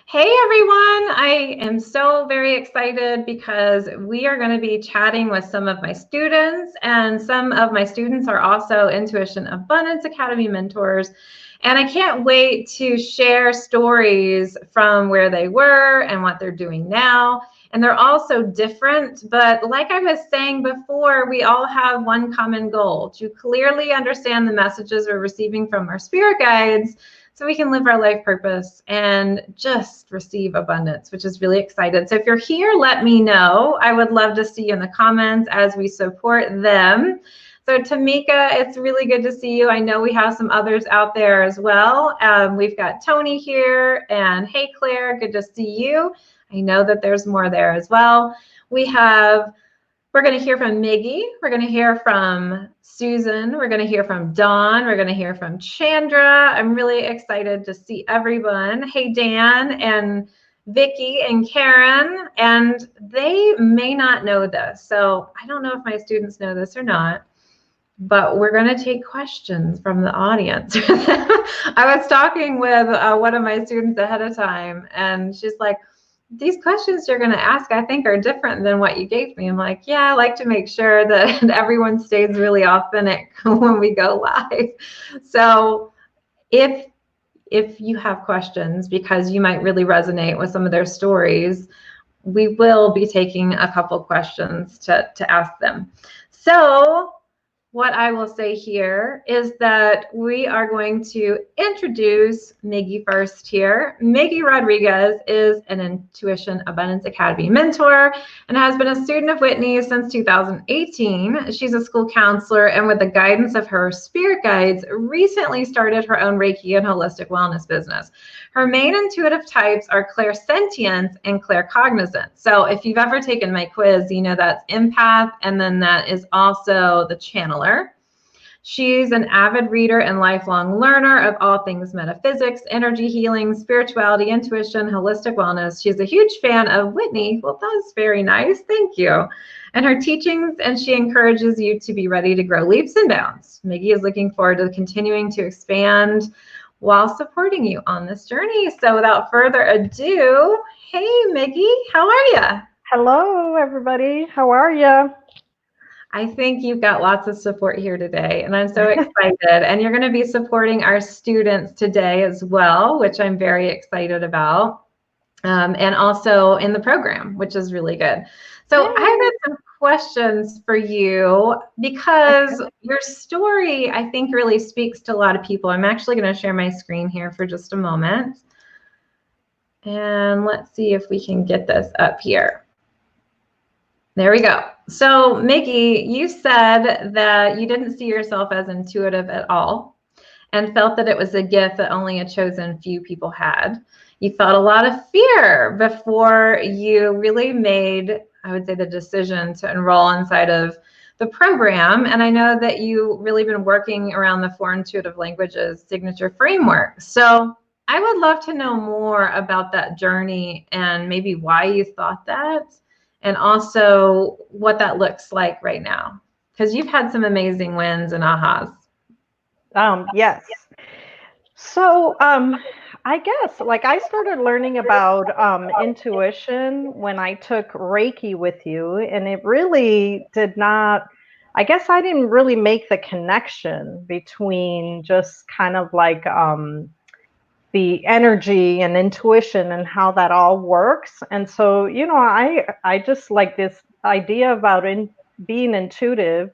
Hey everyone, I am so very excited because we are going to be chatting with some of my students, and some of my students are also Intuition Abundance Academy mentors. And I can't wait to share stories from where they were and what they're doing now. And they're all so different, but like I was saying before, we all have one common goal: to clearly understand the messages we're receiving from our spirit guides so we can live our life purpose and just receive abundance, which is really excited. So if you're here, let me know. I would love to see you in the comments as we support them. So Tamika, it's really good to see you. I know we have some others out there as well. We've got Tony here, and hey Claire, good to see you. I know that there's more there as well. We're going to hear from Miggy. We're going to hear from Susan. We're going to hear from Dawn. We're going to hear from Chandra. I'm really excited to see everyone. Hey, Dan and Vicky and Karen. And they may not know this, so I don't know if my students know this or not, but we're going to take questions from the audience. I was talking with one of my students ahead of time, and she's like, these questions you're going to ask, I think, are different than what you gave me. I'm like, yeah, I like to make sure that everyone stays really authentic when we go live. So if you have questions, because you might really resonate with some of their stories, we will be taking a couple questions to ask them. So what I will say here is that we are going to introduce Miggy first here. Miggy Rodriguez is an Intuition Abundance Academy mentor and has been a student of Whitney since 2018. She's a school counselor, and with the guidance of her spirit guides, recently started her own Reiki and holistic wellness business. Her main intuitive types are clairsentience and claircognizance. So if you've ever taken my quiz, you know that's empath, and then that is also the channeler. She's an avid reader and lifelong learner of all things metaphysics, energy healing, spirituality, intuition, holistic wellness. She's a huge fan of Whitney. Well, that's very nice. Thank you. And her teachings, and she encourages you to be ready to grow leaps and bounds. Miggy is looking forward to continuing to expand while supporting you on this journey. So without further ado, hey Miggy, how are you? Hello, everybody. How are you? I think you've got lots of support here today, and I'm so excited. And you're going to be supporting our students today as well, which I'm very excited about. And also in the program, which is really good. So Yay. I've got some questions for you because your story, I think, really speaks to a lot of people. I'm actually going to share my screen here for just a moment. And let's see if we can get this up here. There we go. So Miggy, you said that you didn't see yourself as intuitive at all and felt that it was a gift that only a chosen few people had. You felt a lot of fear before you really made, I would say, the decision to enroll inside of the program. And I know that you've really been working around the 4 intuitive languages signature framework. So I would love to know more about that journey and maybe why you thought that, and also what that looks like right now, because you've had some amazing wins and ahas. Yes. So, I guess I started learning about intuition when I took Reiki with you, and it really did not. I guess I didn't really make the connection between just kind of the energy and intuition and how that all works. And so, I just like this idea about being intuitive.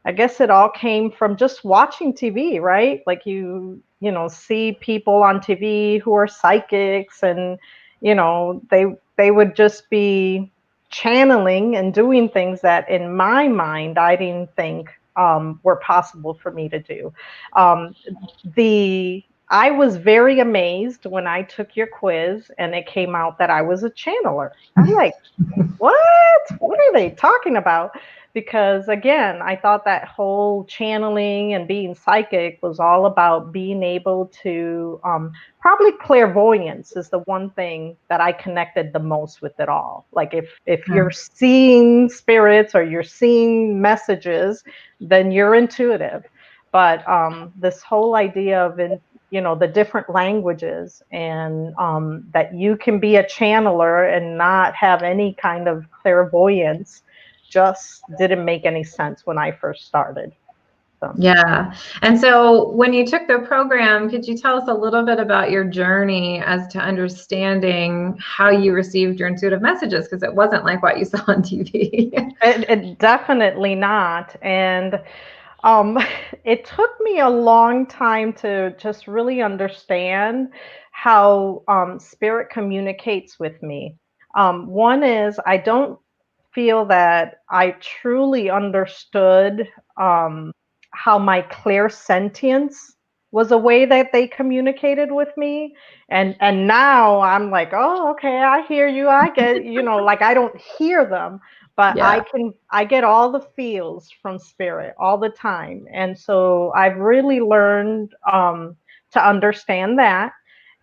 I guess it all came from just watching TV, right? Like see people on TV who are psychics, and they would just be channeling and doing things that in my mind I didn't think were possible for me to do. The I was very amazed when I took your quiz and it came out that I was a channeler. I'm like, what? What are they talking about? Because again, I thought that whole channeling and being psychic was all about being able to, probably clairvoyance is the one thing that I connected the most with it all. Like if you're seeing spirits or you're seeing messages, then you're intuitive. But this whole idea of the different languages, and that you can be a channeler and not have any kind of clairvoyance just didn't make any sense when I first started. So. Yeah. And so when you took the program, could you tell us a little bit about your journey as to understanding how you received your intuitive messages? Because it wasn't like what you saw on TV. It definitely not. And it took me a long time to just really understand how spirit communicates with me. One is, I don't feel that I truly understood how my clairsentience was a way that they communicated with me. And now I'm like, oh, okay, I hear you. I get, like, I don't hear them, but Yeah. I get all the feels from spirit all the time. And so I've really learned to understand that.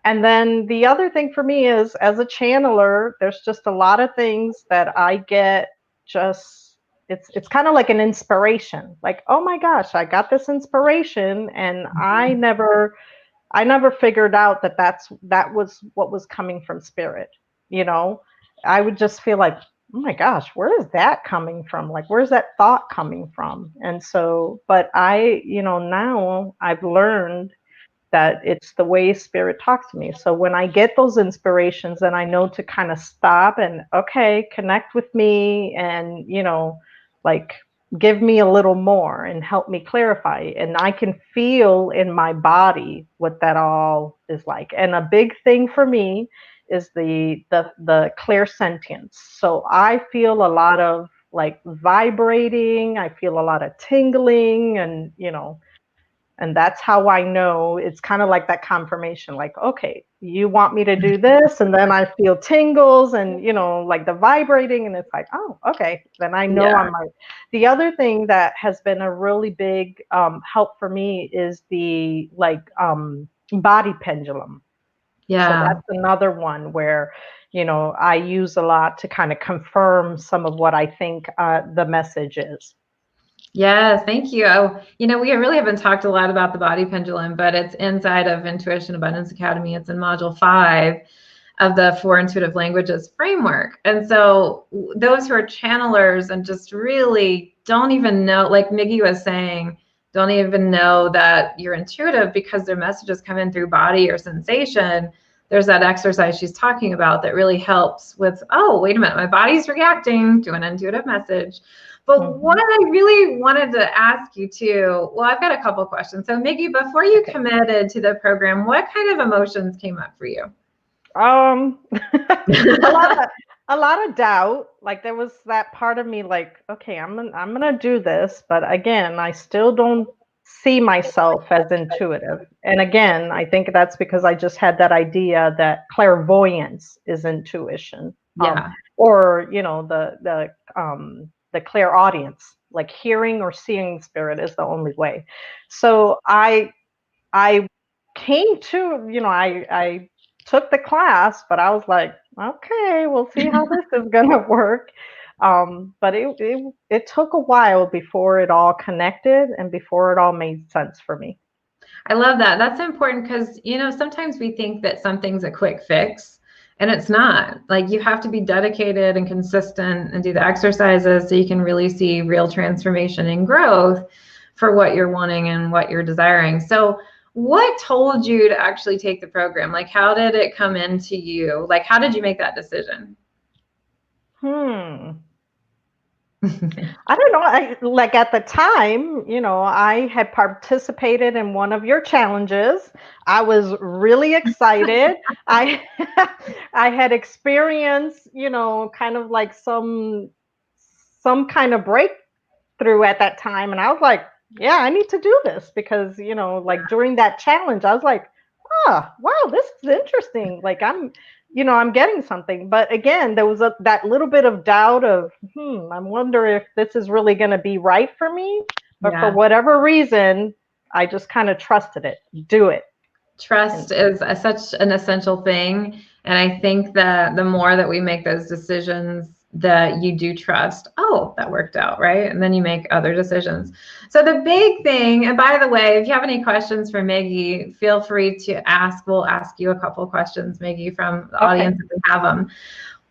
And then the other thing for me is, as a channeler, there's just a lot of things that I get, just it's kind of like an inspiration. Like, oh my gosh, I got this inspiration, and I never figured out that was what was coming from spirit. You know, I would just feel like, oh my gosh, where is that coming from? Like, where's that thought coming from? And so, but now I've learned that it's the way spirit talks to me. So when I get those inspirations, then I know to kind of stop and, okay, connect with me, and like, give me a little more and help me clarify, and I can feel in my body what that all is like. And a big thing for me is the clear sentience. So I feel a lot of, like, vibrating, I feel a lot of tingling, and that's how I know. It's kind of like that confirmation, like, okay, you want me to do this, and then I feel tingles and, like the vibrating, and it's like, oh, okay, then I know Yeah. I'm right. The other thing that has been a really big help for me is the, like, body pendulum. So Yeah. that's another one where, I use a lot to kind of confirm some of what I think the message is. Yes, thank you. We really haven't talked a lot about the body pendulum, but it's inside of Intuition Abundance Academy. It's in module 5 of the 4 intuitive languages framework. And so those who are channelers and just really don't even know, like Miggy was saying, don't even know that you're intuitive because their messages come in through body or sensation. There's that exercise she's talking about that really helps with, oh, wait a minute, my body's reacting to an intuitive message. But what I really wanted to ask you too, well, I've got a couple questions. So Miggy, before you committed to the program, what kind of emotions came up for you? A lot of doubt. Like, there was that part of me, like, okay, I'm gonna do this, but again, I still don't see myself as intuitive. And again, I think that's because I just had that idea that clairvoyance is intuition. Yeah. Or the clairaudience, like hearing or seeing spirit, is the only way. So I came to, I took the class, but I was like, okay, we'll see how this is gonna work. But it took a while before it all connected and before it all made sense for me. I love that. That's important because, sometimes we think that something's a quick fix and it's not. Like, you have to be dedicated and consistent and do the exercises so you can really see real transformation and growth for what you're wanting and what you're desiring. So what told you to actually take the program? Like, how did it come into you? Like, how did you make that decision? I don't know. Like, at the time, I had participated in one of your challenges. I was really excited. I I had experienced, kind of like some kind of breakthrough at that time, and I was like, yeah, I need to do this because, like, during that challenge, I was like, oh, wow, this is interesting. Like, I'm getting something. But again, there was that little bit of doubt of, I wonder if this is really going to be right for me. But for Yeah. whatever reason, I just kind of trusted it. Do it. Trust is such an essential thing. And I think that the more that we make those decisions, that you do trust, oh, that worked out, right? And then you make other decisions. So the big thing, and by the way, if you have any questions for Maggie, feel free to ask. We'll ask you a couple questions, Maggie, from the audience if we have them.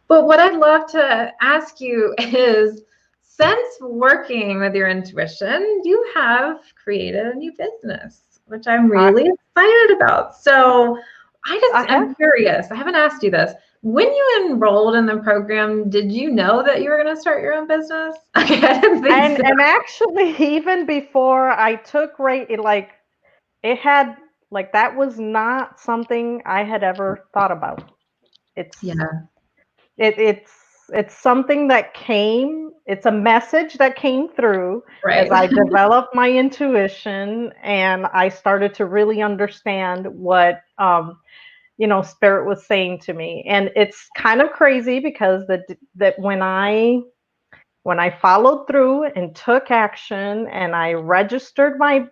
But what I'd love to ask you is, since working with your intuition, you have created a new business, which I'm really excited about. So I'm curious. I haven't asked you this. When you enrolled in the program, did you know that you were going to start your own business? I didn't think so. And actually, even before I took it had that was not something I had ever thought about. It's it's something that came. It's a message that came through as I developed my intuition and I started to really understand what Spirit was saying to me. And it's kind of crazy because that when I followed through and took action and I registered my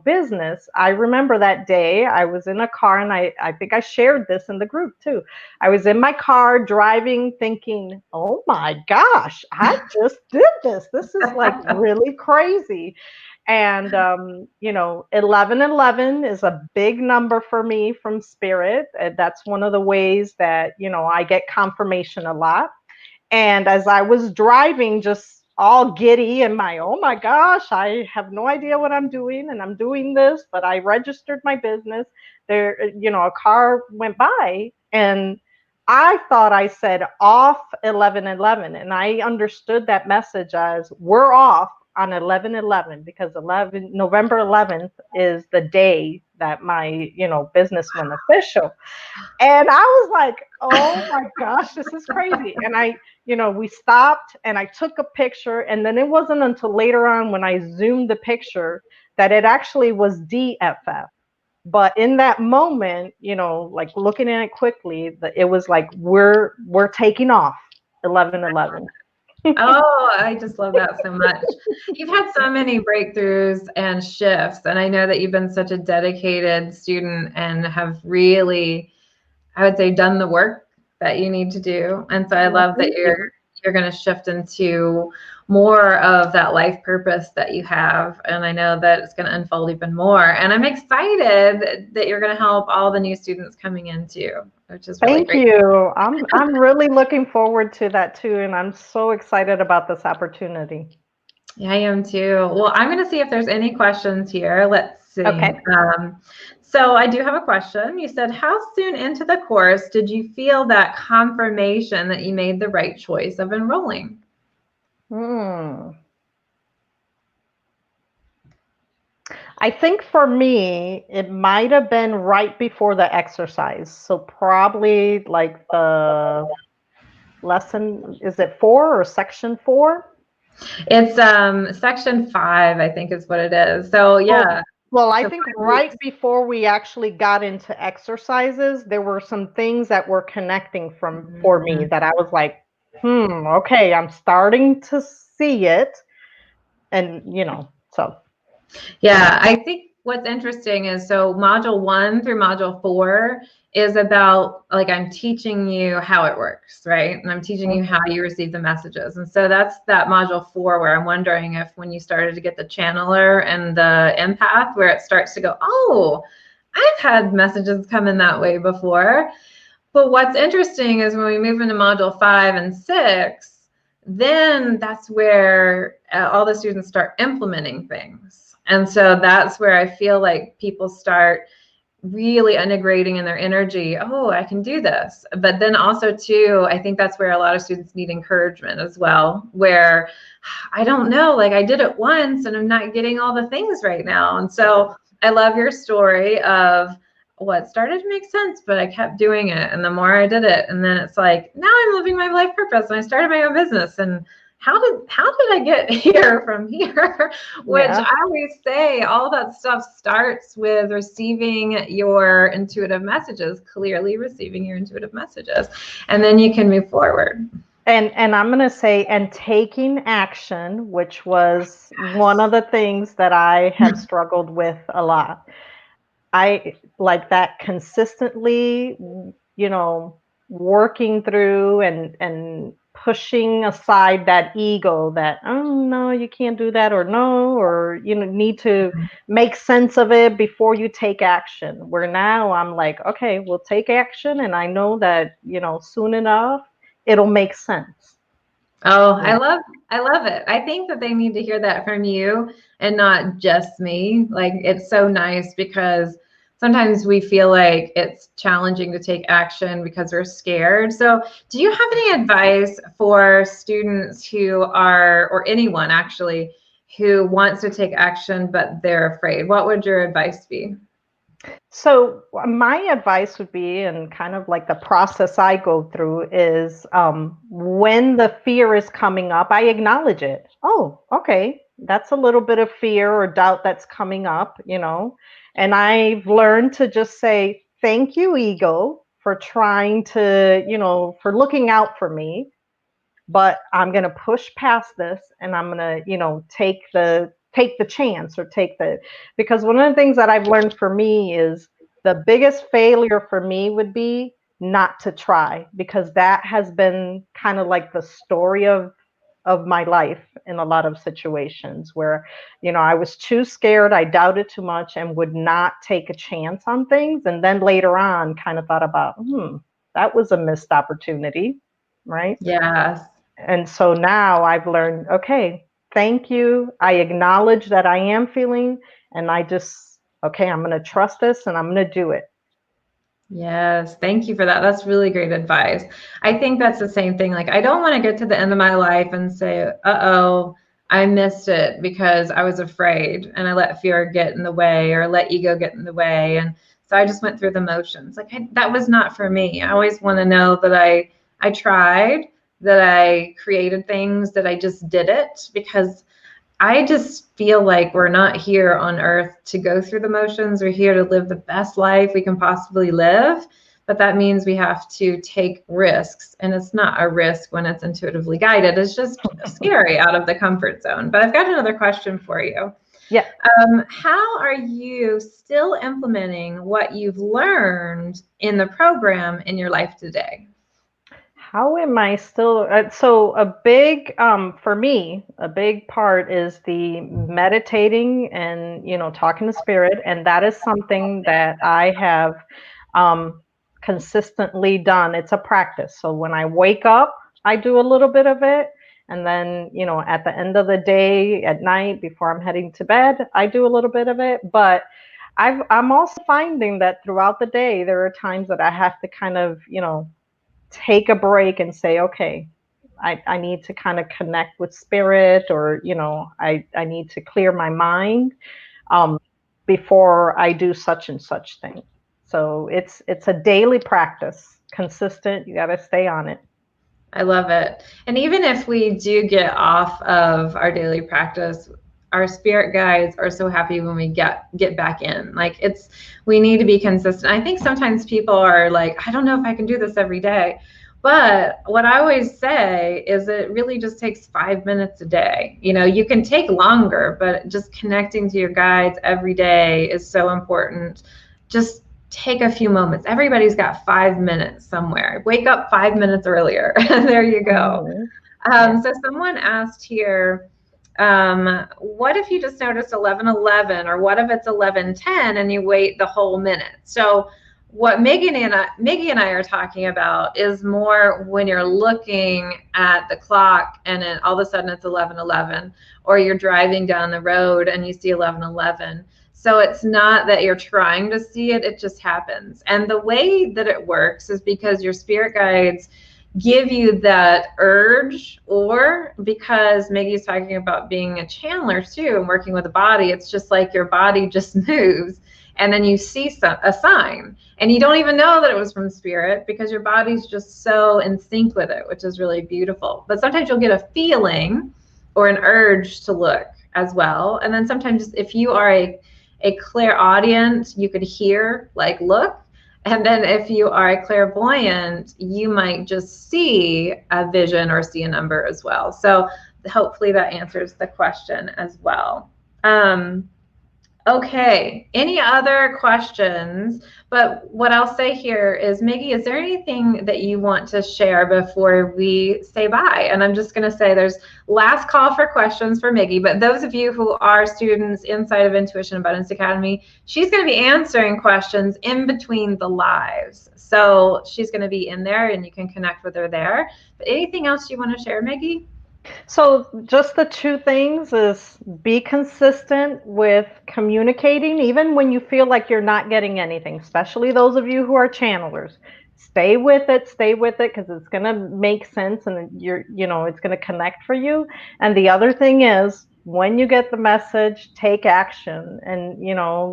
business, I remember that day I was in a car, and I think I shared this in the group too. I was in my car driving thinking, oh my gosh, I just did this. This is like really crazy. And 1111 is a big number for me from Spirit. That's one of the ways that I get confirmation a lot. And as I was driving, just all giddy and oh my gosh, I have no idea what I'm doing, and I'm doing this, but I registered my business. There, a car went by, and I thought I said off 11/11, and I understood that message as we're off on 11/11 because November 11th is the day that my business went official. And I was like, oh my gosh, this is crazy. And we stopped and I took a picture. And then it wasn't until later on when I zoomed the picture that it actually was DFF. But in that moment, like looking at it quickly, it was like, we're taking off 11/11. Oh, I just love that so much. You've had so many breakthroughs and shifts, and I know that you've been such a dedicated student and have really, I would say, done the work that you need to do. And so I love that you're going to shift into more of that life purpose that you have. And I know that it's going to unfold even more. And I'm excited that you're going to help all the new students coming in too, which is really great. Thank you. I'm really looking forward to that too. And I'm so excited about this opportunity. Yeah, I am too. Well, I'm going to see if there's any questions here. Let's see. Okay. So I do have a question. You said, how soon into the course did you feel that confirmation that you made the right choice of enrolling? I think for me, it might have been right before the exercise. So probably like the lesson, is it 4 or section 4? It's section 5, I think is what it is. So yeah. Well, I think right before we actually got into exercises, there were some things that were connecting for me that I was like, okay, I'm starting to see it. And, so. Yeah, I think what's interesting is, so module 1 through module 4 is about, like, I'm teaching you how it works, right? And I'm teaching you how you receive the messages. And so that's that module 4 where I'm wondering if when you started to get the channeler and the empath, where it starts to go, oh, I've had messages come in that way before. But what's interesting is when we move into module 5 and 6, then that's where all the students start implementing things. And so that's where I feel like people start really integrating in their energy. Oh, I can do this. But then also too, I think that's where a lot of students need encouragement as well, where I don't know, like I did it once and I'm not getting all the things right now. And so I love your story of what started to make sense, but I kept doing it. And the more I did it, and then it's like, now I'm living my life purpose and I started my own business. And how did I get here from here? Which I always say, all that stuff starts with receiving your intuitive messages, clearly receiving your intuitive messages, and then you can move forward. And I'm going to say, and taking action, which was one of the things that I have struggled with a lot. I like that consistently, working through and pushing aside that ego that, oh no, you can't do that, or no, or need to make sense of it before you take action. Where now I'm like, okay, we'll take action, and I know that soon enough it'll make sense. Oh, I love it. I think that they need to hear that from you and not just me. Like, it's so nice because sometimes we feel like it's challenging to take action because we're scared. So, do you have any advice for students who are, or anyone actually, who wants to take action but they're afraid? What would your advice be? So my advice would be, and kind of like the process I go through is, when the fear is coming up, I acknowledge it. Oh, okay, that's a little bit of fear or doubt that's coming up, and I've learned to just say, thank you, ego, for trying to, for looking out for me, but I'm going to push past this, and I'm going to, take the chance, or because one of the things that I've learned for me is the biggest failure for me would be not to try, because that has been kind of like the story of my life in a lot of situations where, I was too scared, I doubted too much, and would not take a chance on things. And then later on kind of thought about, that was a missed opportunity, right? Yes. And so now I've learned, okay, thank you. I acknowledge that I am feeling, and okay, I'm going to trust this, and I'm going to do it. Yes, thank you for that. That's really great advice. I think that's the same thing. Like, I don't want to get to the end of my life and say, uh-oh, I missed it because I was afraid and I let fear get in the way or let ego get in the way. And so I just went through the motions. Like, that was not for me. I always want to know that I tried, that I created things, that I just did it, because I just feel like we're not here on earth to go through the motions. We're here to live the best life we can possibly live. But that means we have to take risks. And it's not a risk when it's intuitively guided. It's just scary, out of the comfort zone. But I've got another question for you. Yeah. How are you still implementing what you've learned in the program in your life today? How am I still? So a big, for me, a big part is the meditating and, talking to spirit. And that is something that I have um, consistently done. It's a practice. So when I wake up, I do a little bit of it. And then, at the end of the day, at night, before I'm heading to bed, I do a little bit of it. But I'm also finding that throughout the day, there are times that I have to kind of, take a break and say, okay, I need to kind of connect with spirit, or, I need to clear my mind um, before I do such and such thing. So it's a daily practice, consistent. You got to stay on it. I love it. And even if we do get off of our daily practice, our spirit guides are so happy when we get back in. Like, we need to be consistent. I think sometimes people are like, I don't know if I can do this every day. But what I always say is it really just takes 5 minutes a day. You can take longer, but just connecting to your guides every day is so important. Just take a few moments. Everybody's got 5 minutes somewhere. Wake up 5 minutes earlier. There you go. Mm-hmm. Yeah. So someone asked here, what if you just noticed 11:11, or what if it's 11:10 and you wait the whole minute? So what Maggie and I are talking about is more when you're looking at the clock and then all of a sudden it's 11:11, or you're driving down the road and you see 11:11. So it's not that you're trying to see it, it just happens. And the way that it works is because your spirit guides give you that urge, or because Maggie's talking about being a channeler too and working with the body, it's just like your body just moves and then you see a sign and you don't even know that it was from spirit because your body's just so in sync with it, which is really beautiful. But sometimes you'll get a feeling or an urge to look as well. And then sometimes if you are a clairaudient, you could hear, like, look. And then if you are a clairvoyant, you might just see a vision or see a number as well. So hopefully that answers the question as well. Okay, any other questions? But what I'll say here is, Miggy, is there anything that you want to share before we say bye? And I'm just going to say there's last call for questions for Miggy, but those of you who are students inside of Intuition Abundance Academy, she's going to be answering questions in between the lives. So she's going to be in there and you can connect with her there. But anything else you want to share, Miggy? So just the two things is be consistent with communicating, even when you feel like you're not getting anything, especially those of you who are channelers. Stay with it, because it's going to make sense and it's going to connect for you. And the other thing is, when you get the message, take action and,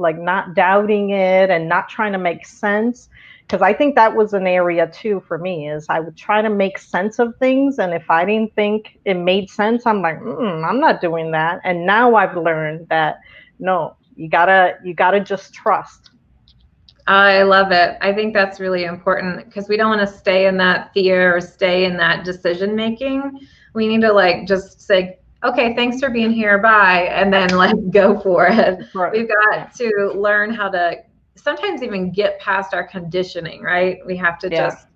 like not doubting it and not trying to make sense. Because I think that was an area too for me, is I would try to make sense of things, and if I didn't think it made sense, I'm like, I'm not doing that. And now I've learned that no, you gotta just trust. I love it. I think that's really important because we don't want to stay in that fear or stay in that decision making. We need to like just say, okay, thanks for being here, bye, and then like go for it. Right. We've got to learn how to sometimes even get past our conditioning, right? We have to just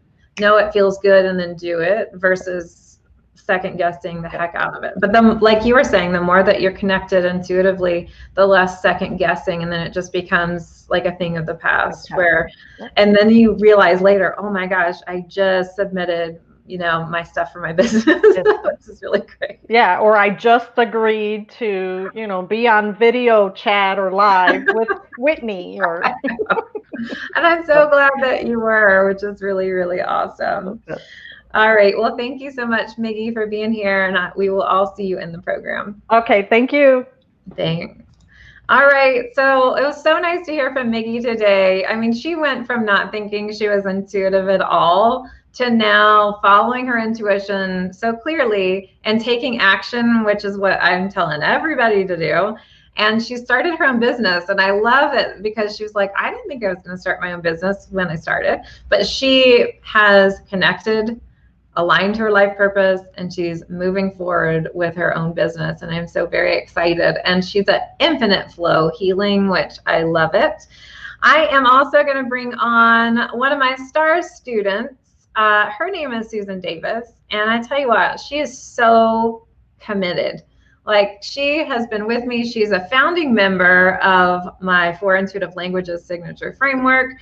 know it feels good and then do it versus second guessing the heck out of it. But then, like you were saying, the more that you're connected intuitively, the less second guessing, and then it just becomes like a thing of the past and then you realize later, oh my gosh, I just submitted my stuff for my business. This is really great. Yeah, or I just agreed to, be on video chat or live with Whitney. Or and I'm so glad that you were, which is really, really awesome. Okay. All right. Well, thank you so much, Miggy, for being here, and we will all see you in the program. Okay. Thank you. Thanks. All right. So it was so nice to hear from Miggy today. I mean, she went from not thinking she was intuitive at all to now following her intuition so clearly and taking action, which is what I'm telling everybody to do. And she started her own business. And I love it because she was like, I didn't think I was going to start my own business when I started, but she has connected, aligned to her life purpose, and she's moving forward with her own business. And I'm so very excited. And she's at Infinite Flow Healing, which I love it. I am also going to bring on one of my star students. Her name is Susan Davis. And I tell you what, she is so committed. Like, she has been with me. She's a founding member of my 4 Intuitive Languages Signature Framework.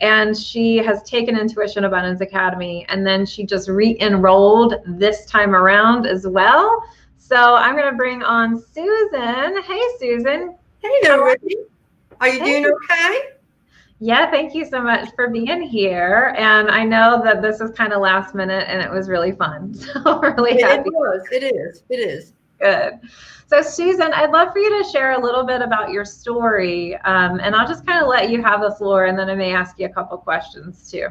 And she has taken Intuition Abundance Academy, and then she just re-enrolled this time around as well. So I'm going to bring on Susan. Hey, Susan. Hey there, Whitney. Are you doing okay? Yeah, thank you so much for being here. And I know that this was kind of last minute, and it was really fun. So I'm really happy. It is. Good. So Susan, I'd love for you to share a little bit about your story, and I'll just kind of let you have the floor, and then I may ask you a couple questions too.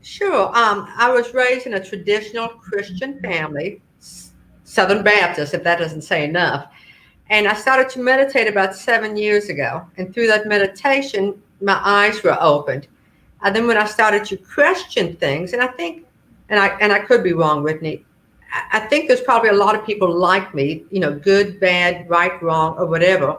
Sure. I was raised in a traditional Christian family, Southern Baptist, if that doesn't say enough. And I started to meditate about 7 years ago. And through that meditation, my eyes were opened. And then when I started to question things, and I think, and I could be wrong, Whitney, I think there's probably a lot of people like me, good, bad, right, wrong, or whatever.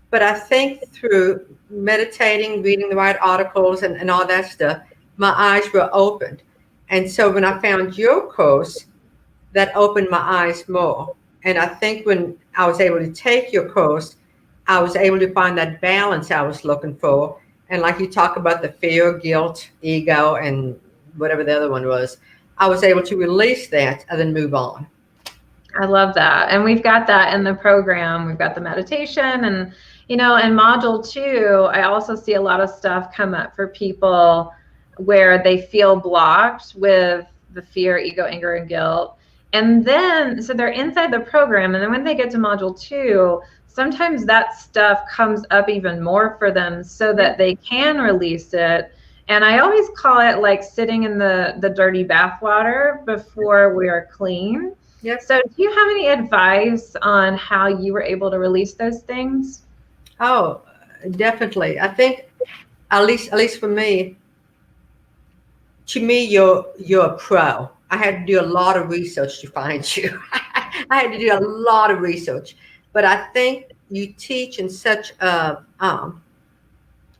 But I think through meditating, reading the right articles and all that stuff, my eyes were opened. And so when I found your course, that opened my eyes more. And I think when I was able to take your course, I was able to find that balance I was looking for. And like you talk about the fear, guilt, ego, and whatever the other one was, I was able to release that and then move on. I love that. And we've got that in the program. We've got the meditation, and, in module 2, I also see a lot of stuff come up for people where they feel blocked with the fear, ego, anger, and guilt. And then, so they're inside the program, and then when they get to module 2, sometimes that stuff comes up even more for them so that they can release it. And I always call it like sitting in the dirty bathwater before we are clean. Yep. So do you have any advice on how you were able to release those things? Oh, definitely. I think at least for me, to me, you're a pro. I had to do a lot of research to find you. I had to do a lot of research. But I think you teach in such a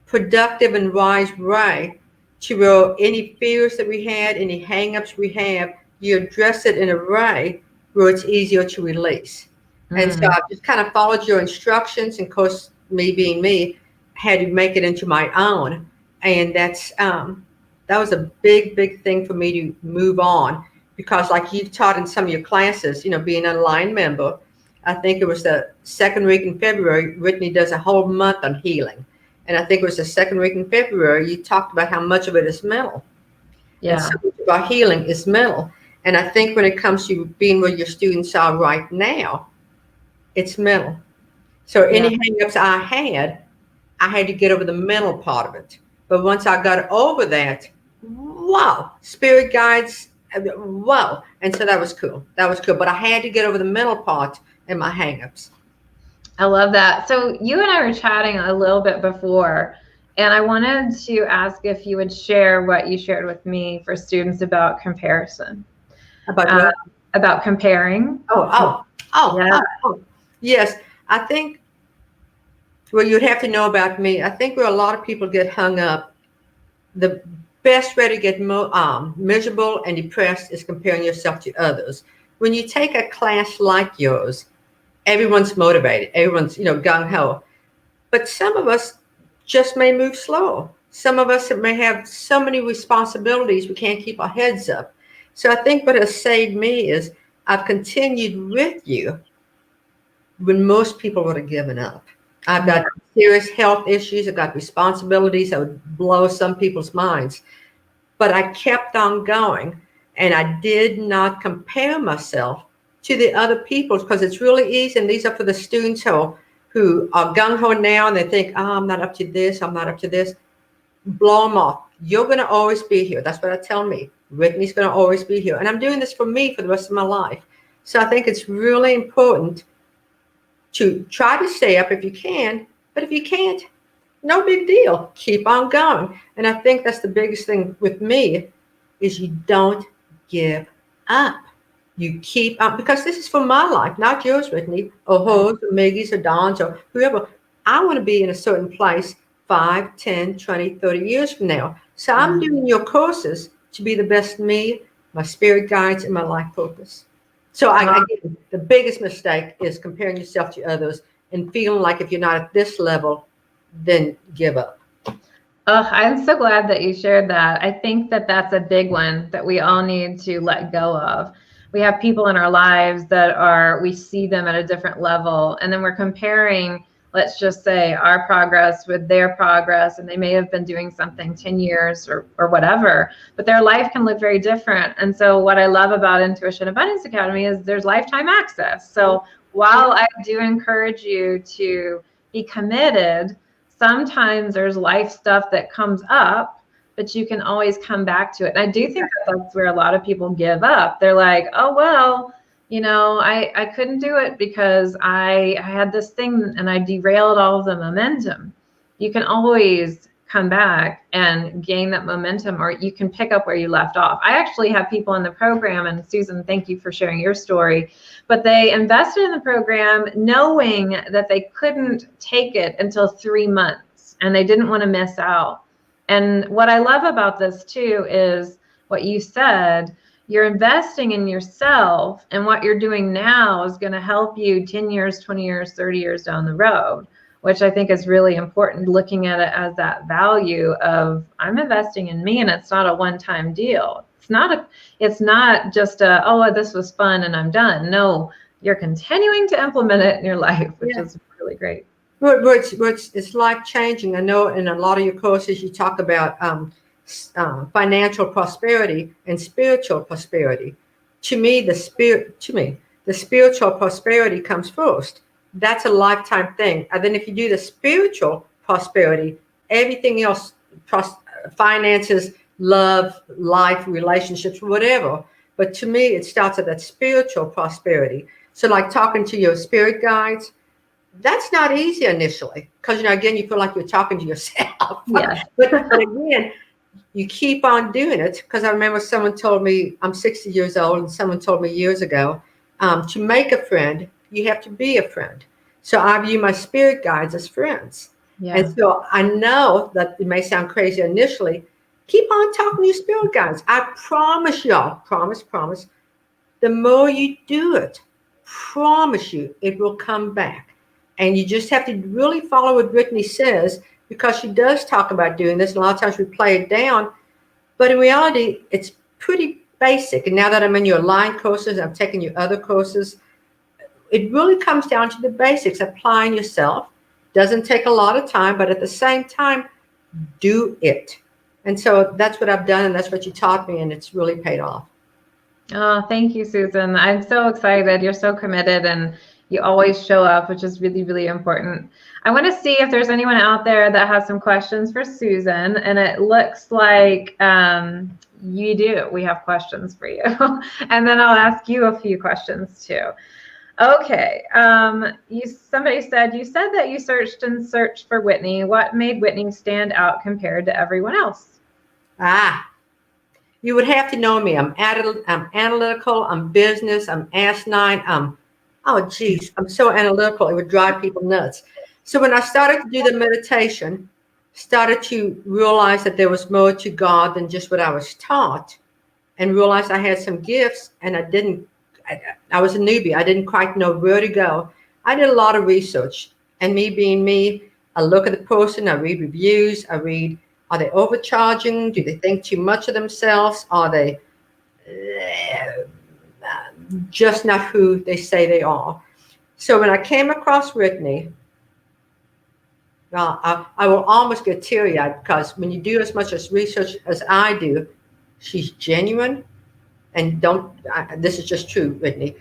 productive and wise way to where any fears that we had, any hang-ups we have, you address it in a way where it's easier to release. And so I just kind of followed your instructions, and of course, me being me, had to make it into my own. And that was a big thing for me to move on, because like you've taught in some of your classes, being an online member, I think it was the second week in February, Whitney does a whole month on healing. And I think it was the second week in February, you talked about how much of it is mental. Yeah. And so much of our healing is mental. And I think when it comes to being where your students are right now, it's mental. So any hang-ups I had to get over the mental part of it. But once I got over that, wow, spirit guides, wow. And so that was cool. But I had to get over the mental part and my hang-ups. I love that. So you and I were chatting a little bit before, and I wanted to ask if you would share what you shared with me for students about comparison. About comparing. Oh. Yes. I think, well, you'd have to know about me. I think where a lot of people get hung up, the best way to get miserable and depressed is comparing yourself to others. When you take a class like yours, everyone's motivated. Everyone's, gung-ho. But some of us just may move slow. Some of us may have so many responsibilities, we can't keep our heads up. So I think what has saved me is I've continued with you when most people would have given up. I've got serious health issues. I've got responsibilities that would blow some people's minds. But I kept on going, and I did not compare myself to the other people, because it's really easy. And these are for the students who are gung-ho now, and they think, oh, I'm not up to this. I'm not up to this. Blow them off. You're going to always be here. That's what I tell me. Whitney's going to always be here. And I'm doing this for me for the rest of my life. So I think it's really important to try to stay up if you can. But if you can't, no big deal. Keep on going. And I think that's the biggest thing with me is you don't give up. You keep up, because this is for my life, not yours, Whitney, or hers, or Maggie's, or Don's, or whoever. I want to be in a certain place 5, 10, 20, 30 years from now. So I'm doing your courses to be the best me, my spirit guides, and my life purpose. So again, the biggest mistake is comparing yourself to others and feeling like if you're not at this level, then give up. Oh, I'm so glad that you shared that. I think that that's a big one that we all need to let go of. We have people in our lives that we see them at a different level, and then we're comparing, let's just say, our progress with their progress, and they may have been doing something 10 years or whatever, but their life can look very different. And so what I love about Intuition Abundance Academy is there's lifetime access. So while I do encourage you to be committed, sometimes there's life stuff that comes up, but you can always come back to it. And I do think that's where a lot of people give up. They're like, oh, well, I couldn't do it because I had this thing and I derailed all of the momentum. You can always come back and gain that momentum, or you can pick up where you left off. I actually have people in the program, and Susan, thank you for sharing your story, but they invested in the program knowing that they couldn't take it until 3 months, and they didn't want to miss out. And what I love about this too is what you said. You're investing in yourself, and what you're doing now is going to help you 10 years, 20 years, 30 years down the road, which I think is really important, looking at it as that value of I'm investing in me, and it's not a one-time deal. It's not just this was fun and I'm done. No, you're continuing to implement it in your life, which is really great. It's life-changing. I know in a lot of your courses you talk about financial prosperity and spiritual prosperity. To me, the spiritual prosperity comes first. That's a lifetime thing. And then if you do the spiritual prosperity, everything else, finances, love, life, relationships, whatever. But to me, it starts at that spiritual prosperity. So like talking to your spirit guides, that's not easy initially, because, again, you feel like you're talking to yourself. Yeah. but again, you keep on doing it, because I remember someone told me, I'm 60 years old, and someone told me years ago, to make a friend, you have to be a friend. So I view my spirit guides as friends. Yeah. And so I know that it may sound crazy initially. Keep on talking to your spirit guides. I promise y'all, promise. The more you do it, promise you, it will come back. And you just have to really follow what Whitney says, because she does talk about doing this. And a lot of times we play it down. But in reality, it's pretty basic. And now that I'm in your line courses, I'm taking your other courses, it really comes down to the basics. Applying yourself doesn't take a lot of time, but at the same time, do it. And so that's what I've done, and that's what you taught me, and it's really paid off. Oh, thank you, Susan. I'm so excited. You're so committed, and you always show up, which is really, really important. I want to see if there's anyone out there that has some questions for Susan, and it looks like you do. We have questions for you. And then I'll ask you a few questions too. Okay. Somebody said, you said that you searched for Whitney. What made Whitney stand out compared to everyone else? You would have to know me. I'm analytical. I'm business. I'm asinine. I'm so analytical. It would drive people nuts. So when I started to do the meditation, started to realize that there was more to God than just what I was taught, and realized I had some gifts, and I was a newbie. I didn't quite know where to go. I did a lot of research, and me being me, I look at the person, I read reviews, are they overcharging? Do they think too much of themselves? Are they just not who they say they are? So when I came across Whitney, I will almost get teary-eyed, because when you do as much as research as I do, she's genuine. And this is just true, Whitney.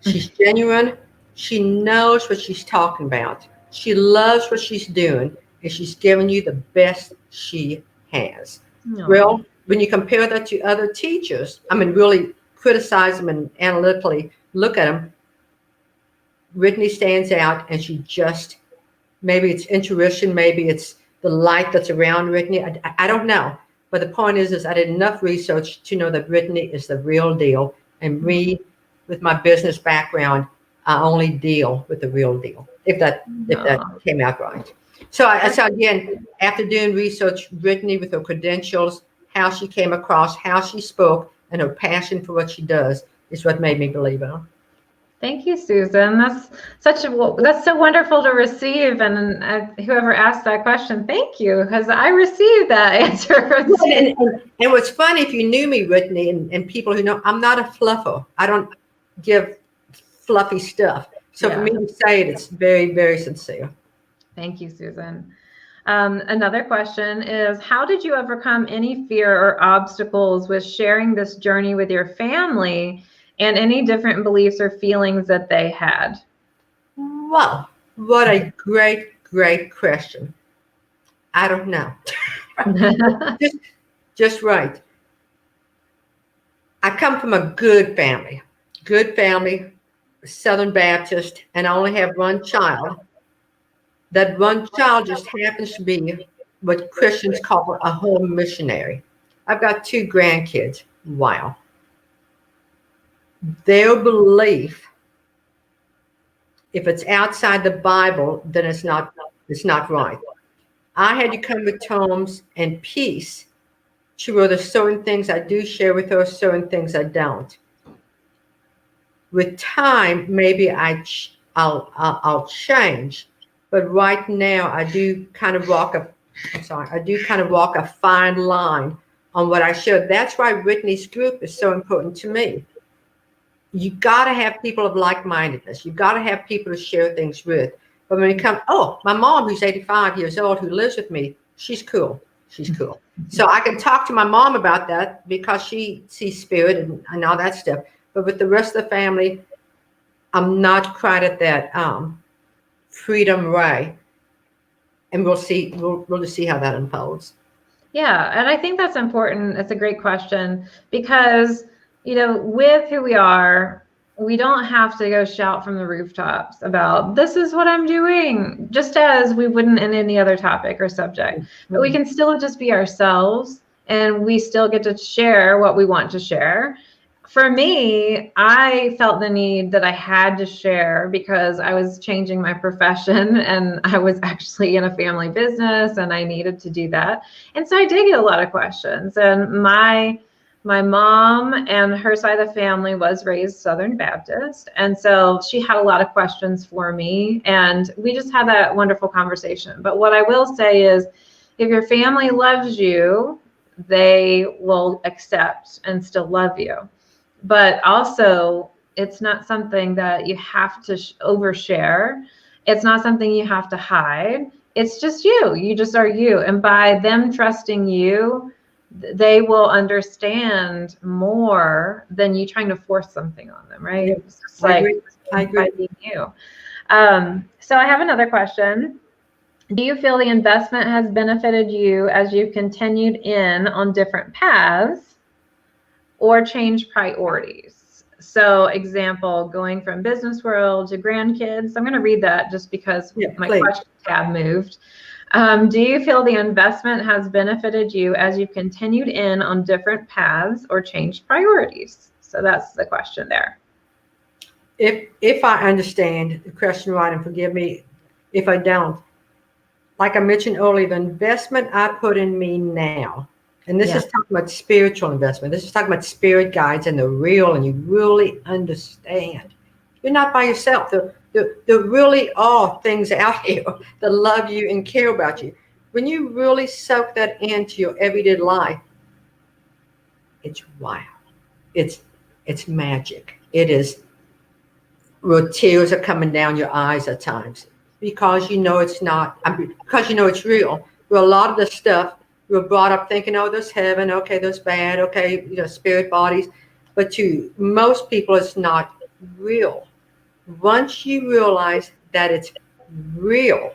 She's genuine. She knows what she's talking about. She loves what she's doing, and she's giving you the best she has. No. Well, when you compare that to other teachers, really criticize them and analytically look at them, Whitney stands out, and she just, maybe it's intuition, maybe it's the light that's around Whitney. I don't know. But the point is I did enough research to know that Whitney is the real deal. And me, with my business background, I only deal with the real deal, if that came out right. So again, after doing research, Whitney with her credentials, how she came across, how she spoke, and her passion for what she does is what made me believe in her. Thank you, Susan. That's so wonderful to receive. And whoever asked that question, thank you, because I received that answer from Susan. And what's funny, if you knew me, Whitney, and people who know, I'm not a fluffer. I don't give fluffy stuff. So for me to say it, it's very, very sincere. Thank you, Susan. Another question is, how did you overcome any fear or obstacles with sharing this journey with your family, and any different beliefs or feelings that they had? Wow, what a great, great question. I don't know. just right. I come from a good family, Southern Baptist, and I only have one child. That one child just happens to be what Christians call a home missionary. I've got 2 grandkids. Wow. Their belief, if it's outside the Bible, then it's not right. I had to come to terms and peace to where there's certain things I do share with her, certain things I don't. With time, maybe I'll change, but right now I do kind of walk a fine line on what I share. That's why Whitney's group is so important to me. You got to have people of like-mindedness. You got to have people to share things with. But when it comes, my mom, who's 85 years old, who lives with me, she's cool. So I can talk to my mom about that because she sees spirit and all that stuff. But with the rest of the family, I'm not quite at that freedom ray. And we'll see. We'll just see how that unfolds. Yeah, and I think that's important. It's a great question because, with who we are, we don't have to go shout from the rooftops about this is what I'm doing, just as we wouldn't in any other topic or subject. But we can still just be ourselves, and we still get to share what we want to share. For me, I felt the need that I had to share because I was changing my profession and I was actually in a family business and I needed to do that. And so I did get a lot of questions. And my mom and her side of the family was raised Southern Baptist. And so she had a lot of questions for me. And we just had that wonderful conversation. But what I will say is, if your family loves you, they will accept and still love you. But also, it's not something that you have to overshare. It's not something you have to hide. It's just you. You just are you. And by them trusting you, they will understand more than you trying to force something on them, right? Yeah, It's just like I agree. by being you. So I have another question. Do you feel the investment has benefited you as you continued in on different paths or change priorities? So example, going from business world to grandkids. I'm going to read that just because my please. question tab moved. Do you feel the investment has benefited you as you've continued in on different paths or changed priorities? So that's the question there. If I understand the question right, and forgive me if I don't, like I mentioned earlier, the investment I put in me now, and this is talking about spiritual investment. This is talking about spirit guides and the real, and you really understand. You're not by yourself. There really are things out here that love you and care about you. When you really soak that into your everyday life, it's wow. It's magic. It is where tears are coming down your eyes at times because you know it's not, because you know it's real. Where a lot of the stuff we're brought up thinking, oh, there's heaven, okay, there's bad, okay, spirit bodies, but to most people, it's not real. Once you realize that it's real,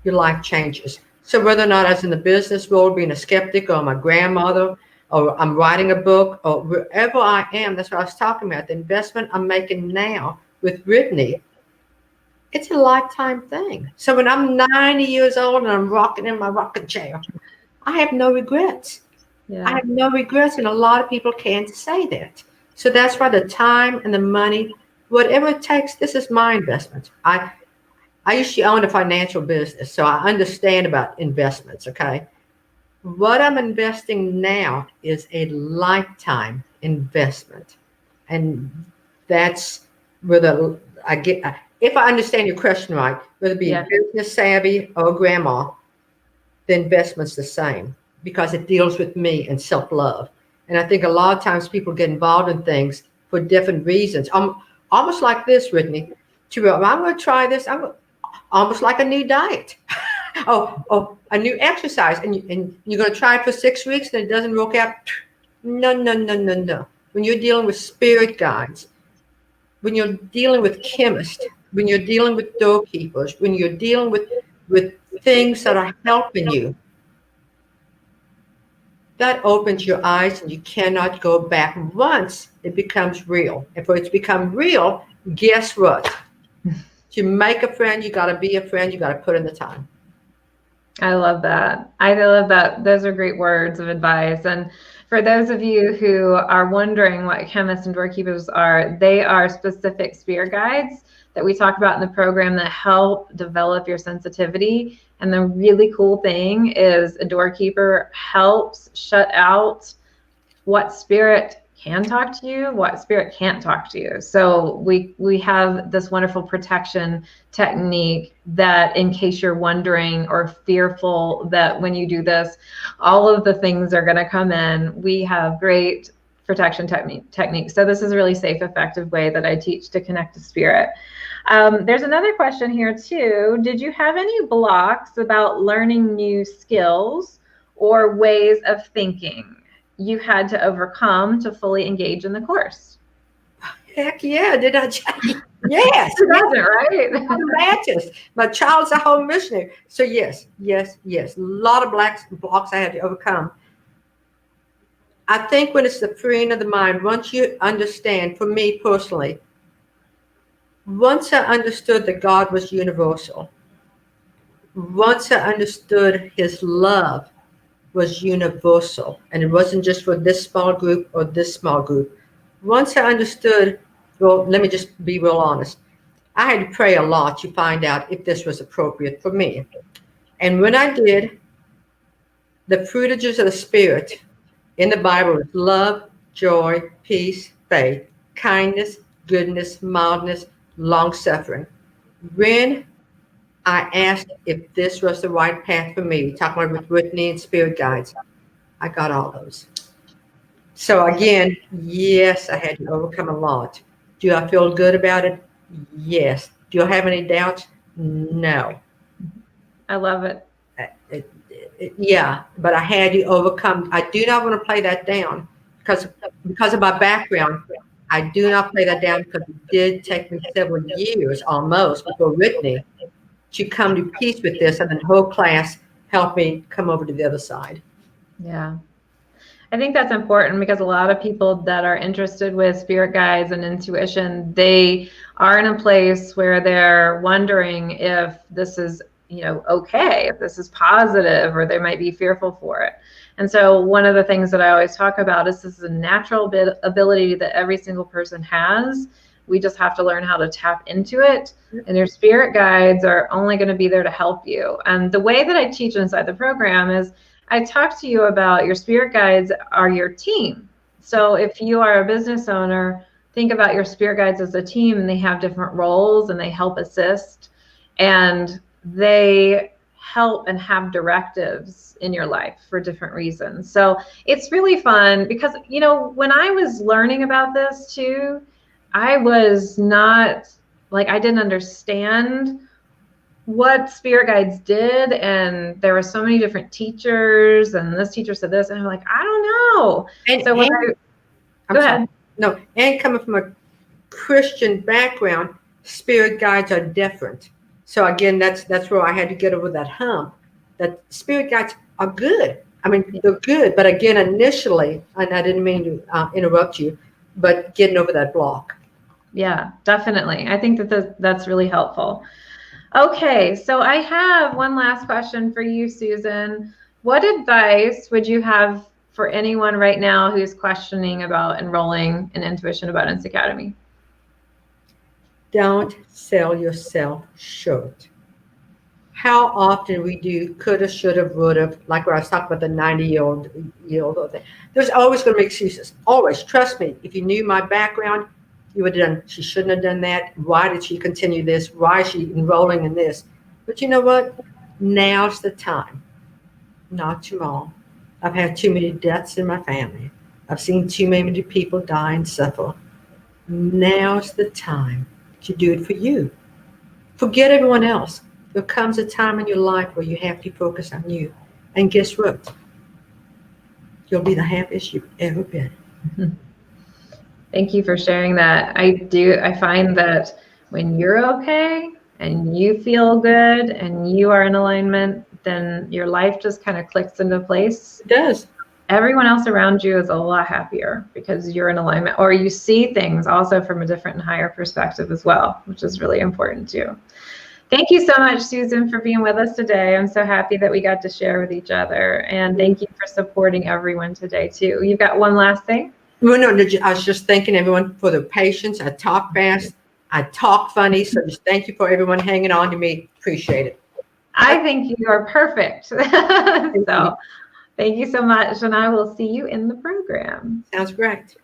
your life changes. So whether or not I was in the business world, being a skeptic, or my grandmother, or I'm writing a book, or wherever I am, that's what I was talking about. The investment I'm making now with Whitney, it's a lifetime thing. So when I'm 90 years old and I'm rocking in my rocking chair, I have no regrets. I have no regrets, and a lot of people can't say that. So that's why the time and the money, whatever it takes, this is my investment. I used to own a financial business, so I understand about investments, okay? What I'm investing now is a lifetime investment. And that's where I get, if I understand your question right, whether it be business savvy or grandma, the investment's the same because it deals with me and self-love. And I think a lot of times people get involved in things for different reasons. Almost like this, Whitney. I'm going to try this. Almost like a new diet. A new exercise. And you're going to try it for 6 weeks and it doesn't work out. No. When you're dealing with spirit guides, when you're dealing with chemists, when you're dealing with doorkeepers, when you're dealing with things that are helping you, that opens your eyes and you cannot go back once it becomes real. And for it to become real, guess what? To make a friend, you got to be a friend. You got to put in the time. I love that. I love that. Those are great words of advice. And for those of you who are wondering what chemists and doorkeepers are, they are specific spirit guides that we talk about in the program that help develop your sensitivity. And the really cool thing is a doorkeeper helps shut out what spirit can talk to you, what spirit can't talk to you. So we have this wonderful protection technique that, in case you're wondering or fearful that when you do this, all of the things are going to come in, we have great protection techniques. So this is a really safe, effective way that I teach to connect to spirit. There's another question here too. Did you have any blocks about learning new skills or ways of thinking you had to overcome to fully engage in the course? Heck yeah, did I? Yes. Who doesn't, right? Matches. My child's a home missionary. So yes. A lot of blocks I had to overcome. I think when it's the freeing of the mind, once you understand, for me personally, once I understood that God was universal, once I understood his love was universal, and it wasn't just for this small group or this small group. Once I understood, well, let me just be real honest. I had to pray a lot to find out if this was appropriate for me. And when I did, the fruitages of the Spirit in the Bible is love, joy, peace, faith, kindness, goodness, mildness, long suffering. When I asked if this was the right path for me, talking about with Whitney and spirit guides, I got all those. So again, yes, I had to overcome a lot. Do I feel good about it? Yes. Do I have any doubts? No. I love it. Yeah, but I had to overcome. I do not want to play that down because of my background. I do not play that down because it did take me several years almost before Whitney to come to peace with this, and then the whole class helped me come over to the other side. Yeah. I think that's important because a lot of people that are interested with spirit guides and intuition, they are in a place where they're wondering if this is, okay, if this is positive, or they might be fearful for it. And so one of the things that I always talk about is this is a natural ability that every single person has. We just have to learn how to tap into it. And your spirit guides are only going to be there to help you. And the way that I teach inside the program is I talk to you about your spirit guides are your team. So if you are a business owner, think about your spirit guides as a team, and they have different roles and they help assist and they help and have directives in your life for different reasons. So it's really fun because, when I was learning about this too, I was not I didn't understand what spirit guides did, and there were so many different teachers, and this teacher said this, and I'm like, I don't know. And, so when go ahead. No, and coming from a Christian background, spirit guides are different. So again, that's where I had to get over that hump. That spirit guides are good. I mean, they're good, but again, initially, and I didn't mean to interrupt you, but getting over that block. Yeah, definitely. I think that's really helpful. Okay, so I have one last question for you, Susan. What advice would you have for anyone right now who's questioning about enrolling in Intuition Abundance Academy? Don't sell yourself short. How often we do coulda, shoulda, woulda, like where I was talking about the 90-year-old thing. There's always going to be excuses. Always. Trust me. If you knew my background, you would have done, she shouldn't have done that. Why did she continue this? Why is she enrolling in this? But you know what? Now's the time. Not tomorrow. I've had too many deaths in my family. I've seen too many people die and suffer. Now's the time to do it for you. Forget everyone else. There comes a time in your life where you have to focus on you. And guess what? You'll be the happiest you've ever been. Thank you for sharing that. I find that when you're okay and you feel good and you are in alignment, then your life just kind of clicks into place. It does. Everyone else around you is a lot happier because you're in alignment, or you see things also from a different and higher perspective as well, which is really important too. Thank you so much, Susan, for being with us today. I'm so happy that we got to share with each other. And thank you for supporting everyone today too. You've got one last thing? Well, no, I was just thanking everyone for their patience. I talk fast. I talk funny. So just thank you for everyone hanging on to me. Appreciate it. I think you are perfect. So thank you so much. And I will see you in the program. Sounds great.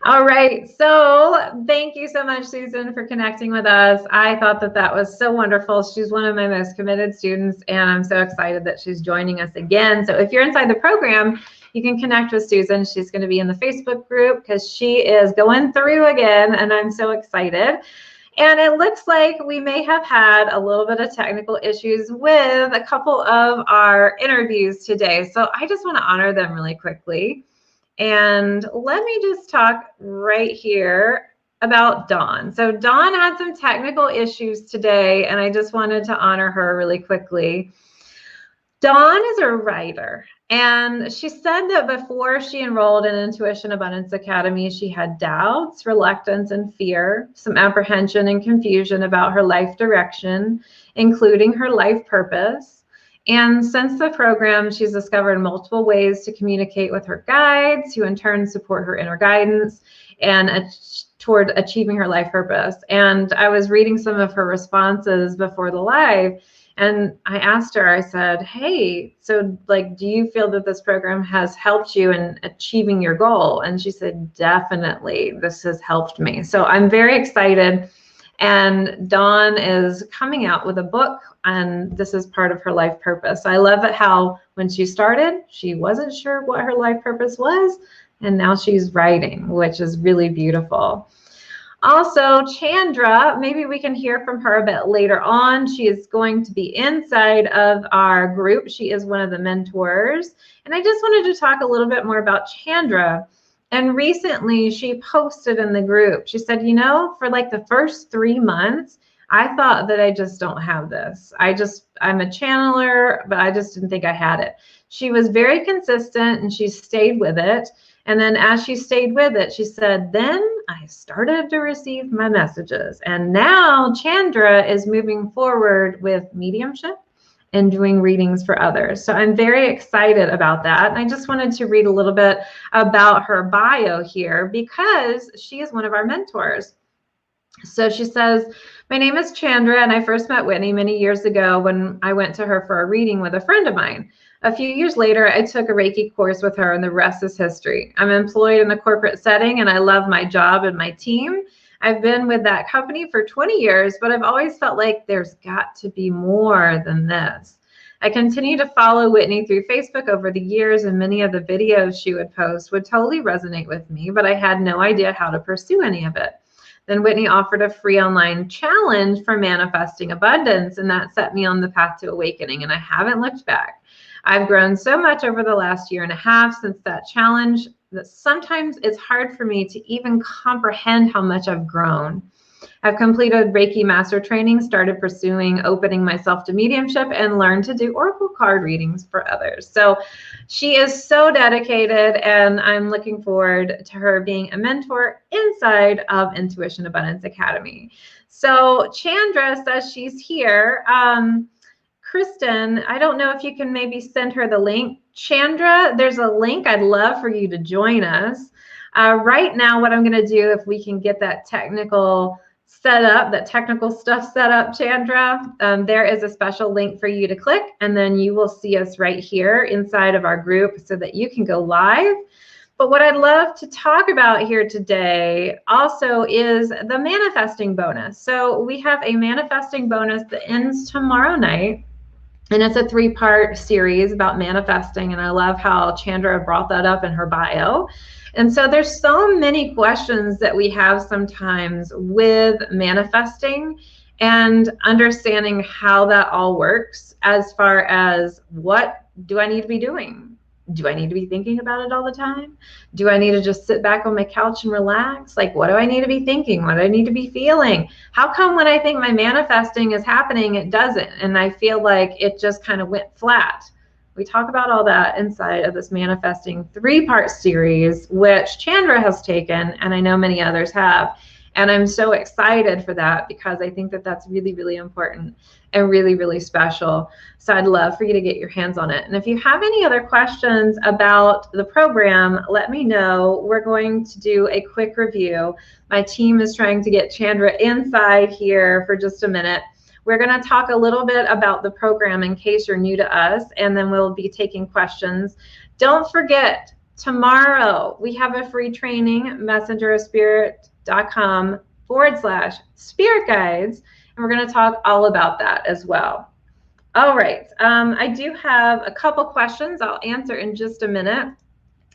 All right. So thank you so much, Susan, for connecting with us. I thought that was so wonderful. She's one of my most committed students, and I'm so excited that she's joining us again. So if you're inside the program, you can connect with Susan. She's going to be in the Facebook group because she is going through again, and I'm so excited. And it looks like we may have had a little bit of technical issues with a couple of our interviews today. So I just want to honor them really quickly. And let me just talk right here about Dawn. So Dawn had some technical issues today, and I just wanted to honor her really quickly. Dawn is a writer, and she said that before she enrolled in Intuition Abundance Academy, she had doubts, reluctance, and fear, some apprehension and confusion about her life direction, including her life purpose. And since the program, she's discovered multiple ways to communicate with her guides, who in turn support her inner guidance and toward achieving her life purpose. And I was reading some of her responses before the live, and I asked her, I said, hey, so like, do you feel that this program has helped you in achieving your goal? And she said, definitely, this has helped me. So I'm very excited. And Dawn is coming out with a book, and this is part of her life purpose. I love it how when she started, she wasn't sure what her life purpose was, and now she's writing, which is really beautiful. Also, Chandra, maybe we can hear from her a bit later on. She is going to be inside of our group. She is one of the mentors. And I just wanted to talk a little bit more about Chandra. And recently she posted in the group, she said, you know, for like the first 3 months, I thought that I just don't have this. I'm a channeler, but I just didn't think I had it. She was very consistent and she stayed with it. And then as she stayed with it, she said, then I started to receive my messages. And now Chandra is moving forward with mediumship and doing readings for others. So I'm very excited about that. And I just wanted to read a little bit about her bio here because she is one of our mentors. So she says, my name is Chandra, and I first met Whitney many years ago when I went to her for a reading with a friend of mine. A few years later, I took a Reiki course with her, and the rest is history. I'm employed in a corporate setting, and I love my job and my team. I've been with that company for 20 years, but I've always felt like there's got to be more than this. I continue to follow Whitney through Facebook over the years, and many of the videos she would post would totally resonate with me, but I had no idea how to pursue any of it. Then Whitney offered a free online challenge for manifesting abundance, and that set me on the path to awakening, and I haven't looked back. I've grown so much over the last year and a half since that challenge that sometimes it's hard for me to even comprehend how much I've grown. I've completed Reiki Master Training, started pursuing opening myself to mediumship, and learned to do oracle card readings for others. So she is so dedicated, and I'm looking forward to her being a mentor inside of Intuition Abundance Academy. So Chandra says she's here. Kristen, I don't know if you can maybe send her the link. Chandra, there's a link. I'd love for you to join us. Right now, what I'm going to do, if we can get that technical stuff set up, Chandra, there is a special link for you to click, and then you will see us right here inside of our group so that you can go live. But what I'd love to talk about here today also is the manifesting bonus. So we have a manifesting bonus that ends tomorrow night. And it's a 3-part series about manifesting. And I love how Chandra brought that up in her bio. And so there's so many questions that we have sometimes with manifesting and understanding how that all works as far as what do I need to be doing? Do I need to be thinking about it all the time? Do I need to just sit back on my couch and relax? Like, what do I need to be thinking? What do I need to be feeling? How come when I think my manifesting is happening, it doesn't? And I feel like it just kind of went flat. We talk about all that inside of this manifesting 3-part series, which Chandra has taken, and I know many others have. And I'm so excited for that because I think that that's really, really important and really, really special. So I'd love for you to get your hands on it. And if you have any other questions about the program, let me know. We're going to do a quick review. My team is trying to get Chandra inside here for just a minute. We're going to talk a little bit about the program in case you're new to us, and then we'll be taking questions. Don't forget, tomorrow we have a free training, messengerofspirit.com/spirit guides, and we're going to talk all about that as well. All right, I do have a couple questions I'll answer in just a minute.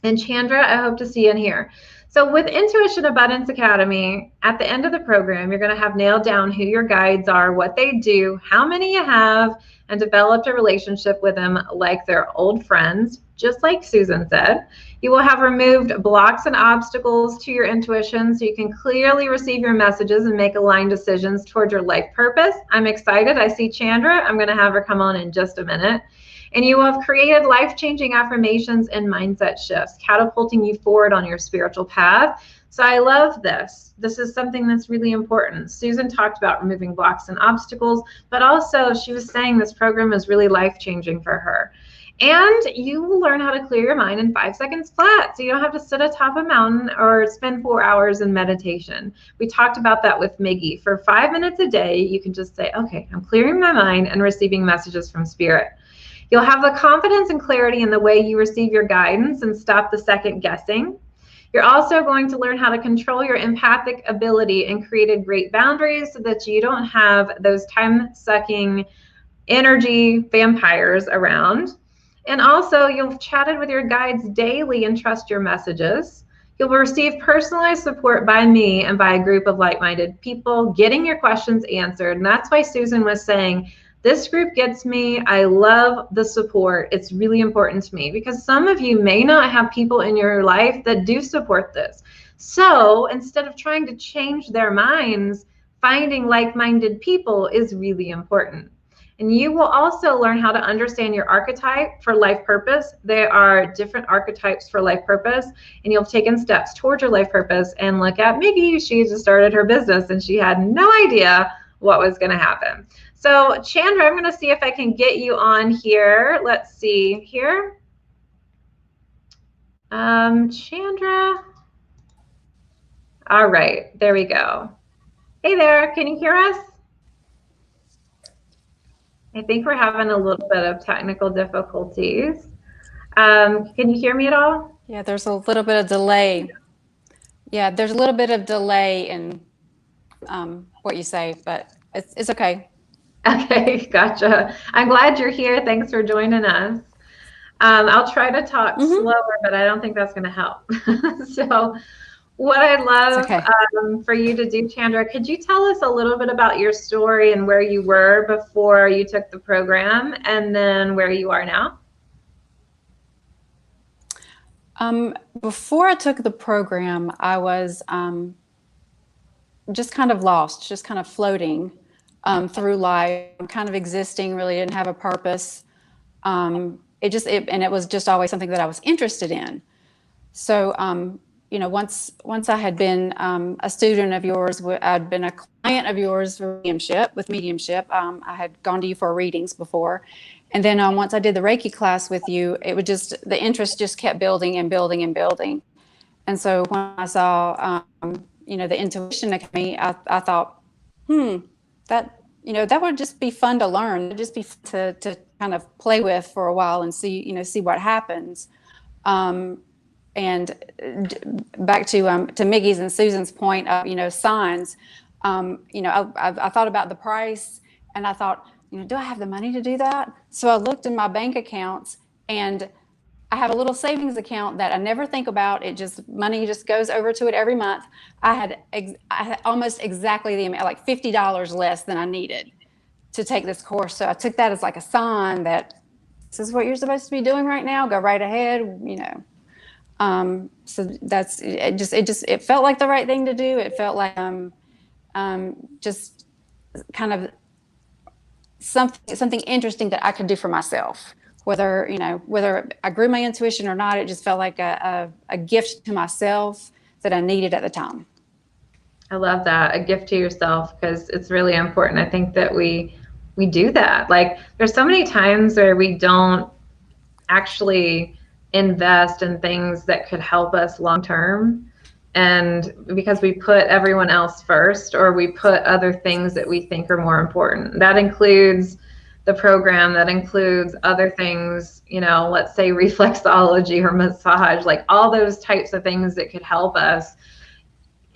And Chandra, I hope to see you in here. So with Intuition Abundance Academy, at the end of the program, you're going to have nailed down who your guides are, what they do, how many you have, and developed a relationship with them like they're old friends, just like Susan said. You will have removed blocks and obstacles to your intuition so you can clearly receive your messages and make aligned decisions towards your life purpose. I'm excited. I see Chandra. I'm going to have her come on in just a minute. And you have created life-changing affirmations and mindset shifts, catapulting you forward on your spiritual path. So I love this. This is something that's really important. Susan talked about removing blocks and obstacles, but also she was saying this program is really life-changing for her. And you will learn how to clear your mind in 5 seconds flat. So you don't have to sit atop a mountain or spend 4 hours in meditation. We talked about that with Miggy. For 5 minutes a day, you can just say, okay, I'm clearing my mind and receiving messages from spirit. You'll have the confidence and clarity in the way you receive your guidance and stop the second guessing. You're also going to learn how to control your empathic ability and create great boundaries so that you don't have those time-sucking energy vampires around. And also, you've chatted with your guides daily and trust your messages. You'll receive personalized support by me and by a group of like-minded people, getting your questions answered. And that's why Susan was saying, this group gets me. I love the support. It's really important to me because some of you may not have people in your life that do support this. So instead of trying to change their minds, finding like-minded people is really important. And you will also learn how to understand your archetype for life purpose. There are different archetypes for life purpose, and you'll have taken steps towards your life purpose. And look at Miggy, she just started her business and she had no idea what was going to happen. So Chandra, I'm going to see if I can get you on here. Let's see here. Chandra. All right, there we go. Hey there, can you hear us? I think we're having a little bit of technical difficulties. Can you hear me at all? Yeah, there's a little bit of delay. Yeah, there's a little bit of delay in what you say, but it's okay. Okay, gotcha. I'm glad you're here. Thanks for joining us. I'll try to talk slower, but I don't think that's going to help. So what I'd love for you to do, Chandra, could you tell us a little bit about your story and where you were before you took the program and then where you are now? Before I took the program, I was just kind of lost, just kind of floating through life, kind of existing, really didn't have a purpose. And it was just always something that I was interested in. So, you know, once I had been a student of yours, I'd been a client of yours with mediumship. I had gone to you for readings before. And then once I did the Reiki class with you, it would just, the interest just kept building and building and building. And so when I saw, you know, the intuition that came, I thought, that, you know, that would just be fun to learn. It'd just be fun to kind of play with for a while and see, you know, see what happens. And back to Miggy's and Susan's point of, you know, signs, you know, I thought about the price and I thought, you know, do I have the money to do that? So I looked in my bank accounts and I have a little savings account that I never think about. Money just goes over to it every month. I had almost exactly the amount, like $50 less than I needed to take this course. So I took that as like a sign that this is what you're supposed to be doing right now. Go right ahead, you know. So that's it felt like the right thing to do. It felt like just kind of something interesting that I could do for myself. Whether I grew my intuition or not, it just felt like a gift to myself that I needed at the time. I love that, a gift to yourself, because it's really important. I think that we do that. Like, there's so many times where we don't actually invest in things that could help us long term, and because we put everyone else first, or we put other things that we think are more important. That includes the program, that includes other things, you know, let's say reflexology or massage, like all those types of things that could help us.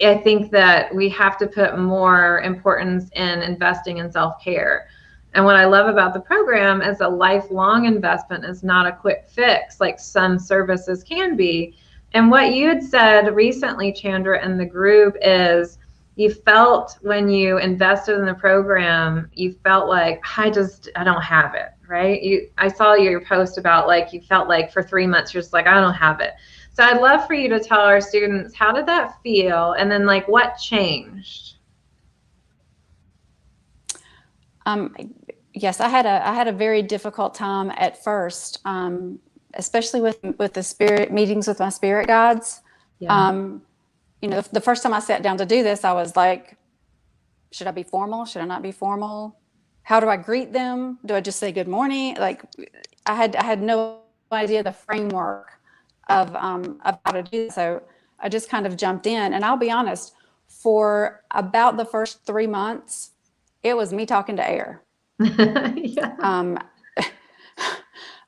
I think that we have to put more importance in investing in self-care. And what I love about the program is a lifelong investment, is not a quick fix like some services can be. And what you had said recently, Chandra, in the group is you felt when you invested in the program, you felt like, I don't have it, right? I saw your post about like, you felt like for 3 months, you're just like, I don't have it. So I'd love for you to tell our students, how did that feel? And then like, what changed? Yes, I had a very difficult time at first, especially with the spirit meetings with my spirit guides. Yeah. The first time I sat down to do this, I was like, should I be formal? Should I not be formal? How do I greet them? Do I just say good morning? Like, I had no idea the framework of how to do this. So I just kind of jumped in, and I'll be honest, for about the first 3 months, it was me talking to air. Yeah.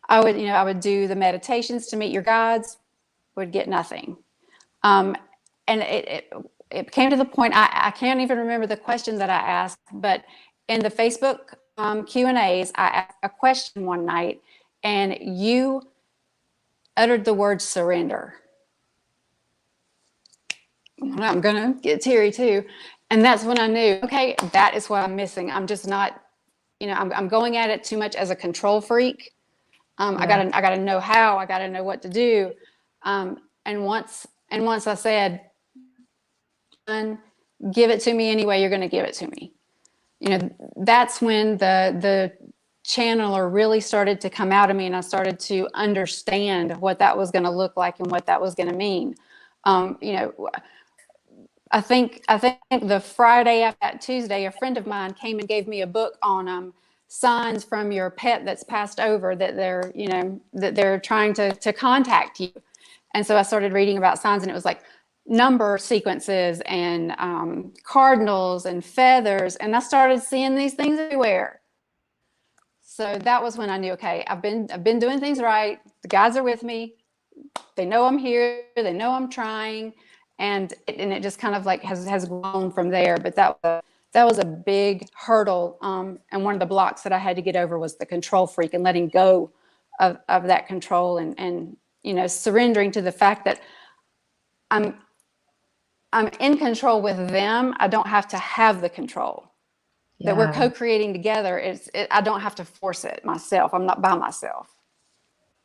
I would do the meditations to meet your guides, would get nothing. And it came to the point, I can't even remember the question that I asked, but in the Facebook Q&As, I asked a question one night, and you uttered the word surrender. I'm going to get teary too. And that's when I knew, okay, that is what I'm missing. I'm just not, I'm going at it too much as a control freak. I gotta know how, I gotta know what to do. And once I said, give it to me any way you're going to give it to me. That's when the channeler really started to come out of me, and I started to understand what that was going to look like and what that was going to mean. I think the Friday after that Tuesday, a friend of mine came and gave me a book on signs from your pet that's passed over, that they're trying to contact you. And so I started reading about signs, and it was like number sequences and cardinals and feathers, and I started seeing these things everywhere. So that was when I knew, okay, I've been doing things right. The guides are with me. They know I'm here. They know I'm trying, and it just kind of like has grown from there. But that was a big hurdle, and one of the blocks that I had to get over was the control freak and letting go of that control, and surrendering to the fact that I'm in control with them. I don't have to have the control. Yeah. That we're co-creating together. I don't have to force it myself. I'm not by myself.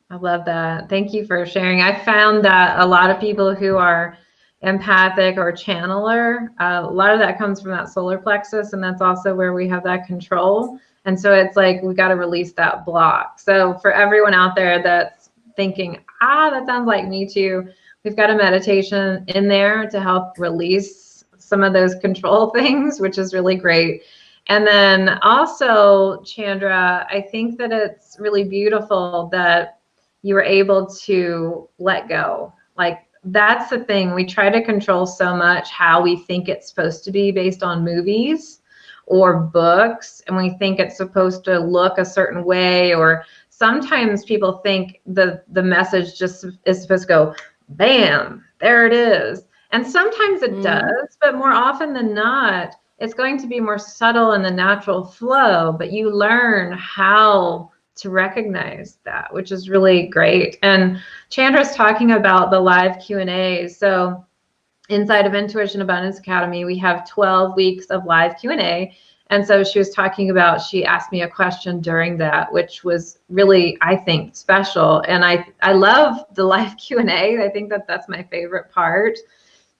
I love that. Thank you for sharing. I found that a lot of people who are empathic or channeler, a lot of that comes from that solar plexus, and that's also where we have that control. And so it's like we got to release that block. So for everyone out there that's thinking, that sounds like me too, we've got a meditation in there to help release some of those control things, which is really great. And then also, Chandra, I think that it's really beautiful that you were able to let go. Like, that's the thing. We try to control so much how we think it's supposed to be based on movies or books, and we think it's supposed to look a certain way, or sometimes people think the message just is supposed to go, bam, there it is. And sometimes it does, but more often than not, it's going to be more subtle in the natural flow, but you learn how to recognize that, which is really great. And Chandra's talking about the live Q&A. So inside of Intuition Abundance Academy, we have 12 weeks of live Q&A. And so she was talking about, she asked me a question during that, which was really, I think, special. And I love the live Q&A. I think that that's my favorite part,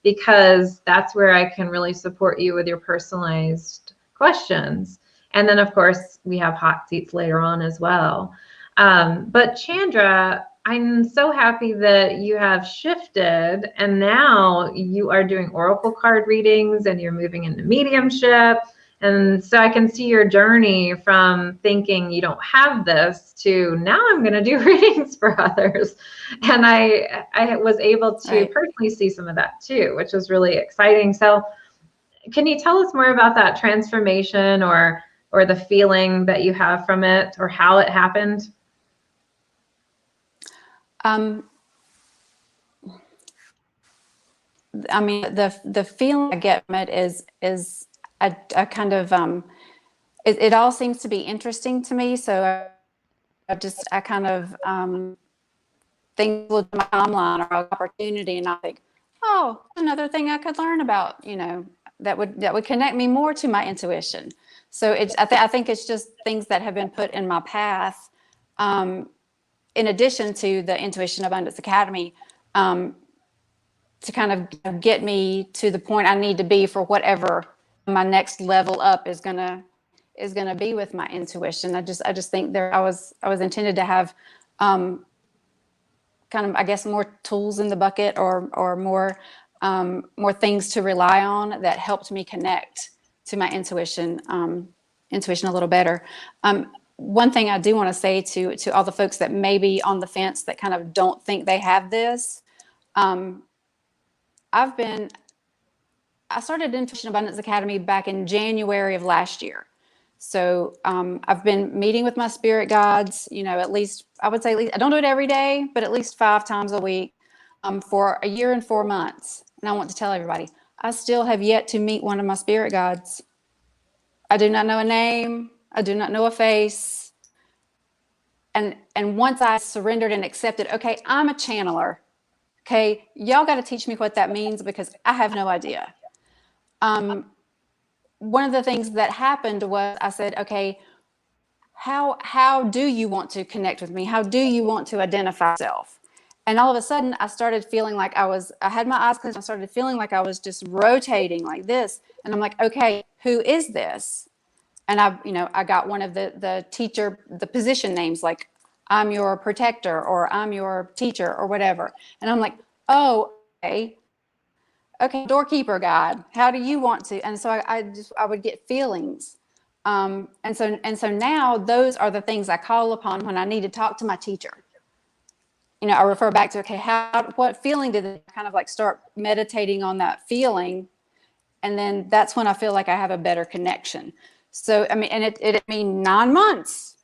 because that's where I can really support you with your personalized questions. And then, of course, we have hot seats later on as well. But Chandra, I'm so happy that you have shifted, and now you are doing oracle card readings, and you're moving into mediumship. And so I can see your journey from thinking you don't have this to now I'm going to do readings for others. And I was able to personally see some of that too, which was really exciting. So can you tell us more about that transformation, or the feeling that you have from it, or how it happened? I mean, the feeling I get from it is I kind of it all seems to be interesting to me. So I kind of think with my timeline or opportunity, and I think, oh, another thing I could learn about, that would connect me more to my intuition. So I think it's just things that have been put in my path, in addition to the Intuition Abundance Academy, to kind of get me to the point I need to be for whatever my next level up is gonna is going to be with my intuition. I just think I was intended to have kind of, I guess, more tools in the bucket, or more things to rely on that helped me connect to my intuition a little better. One thing I do want to say to all the folks that may be on the fence that kind of don't think they have this, I started Intuition Abundance Academy back in January of last year. So I've been meeting with my spirit guides, at least, I would say, I don't do it every day, but at least 5 times a week for a year and 4 months. And I want to tell everybody, I still have yet to meet one of my spirit guides. I do not know a name. I do not know a face. And once I surrendered and accepted, okay, I'm a channeler. Okay, y'all got to teach me what that means, because I have no idea. One of the things that happened was I said, okay, how do you want to connect with me? How do you want to identify yourself? And all of a sudden I started feeling like I had my eyes closed. I started feeling like I was just rotating like this. And I'm like, okay, who is this? And I got one of the position names, like I'm your protector, or I'm your teacher, or whatever. And I'm like, oh, okay, doorkeeper guide, how do you want to? And so I would get feelings. And so now those are the things I call upon when I need to talk to my teacher. I refer back to, okay, what feeling did I kind of like start meditating on that feeling? And then that's when I feel like I have a better connection. So, I mean, and it 9 months,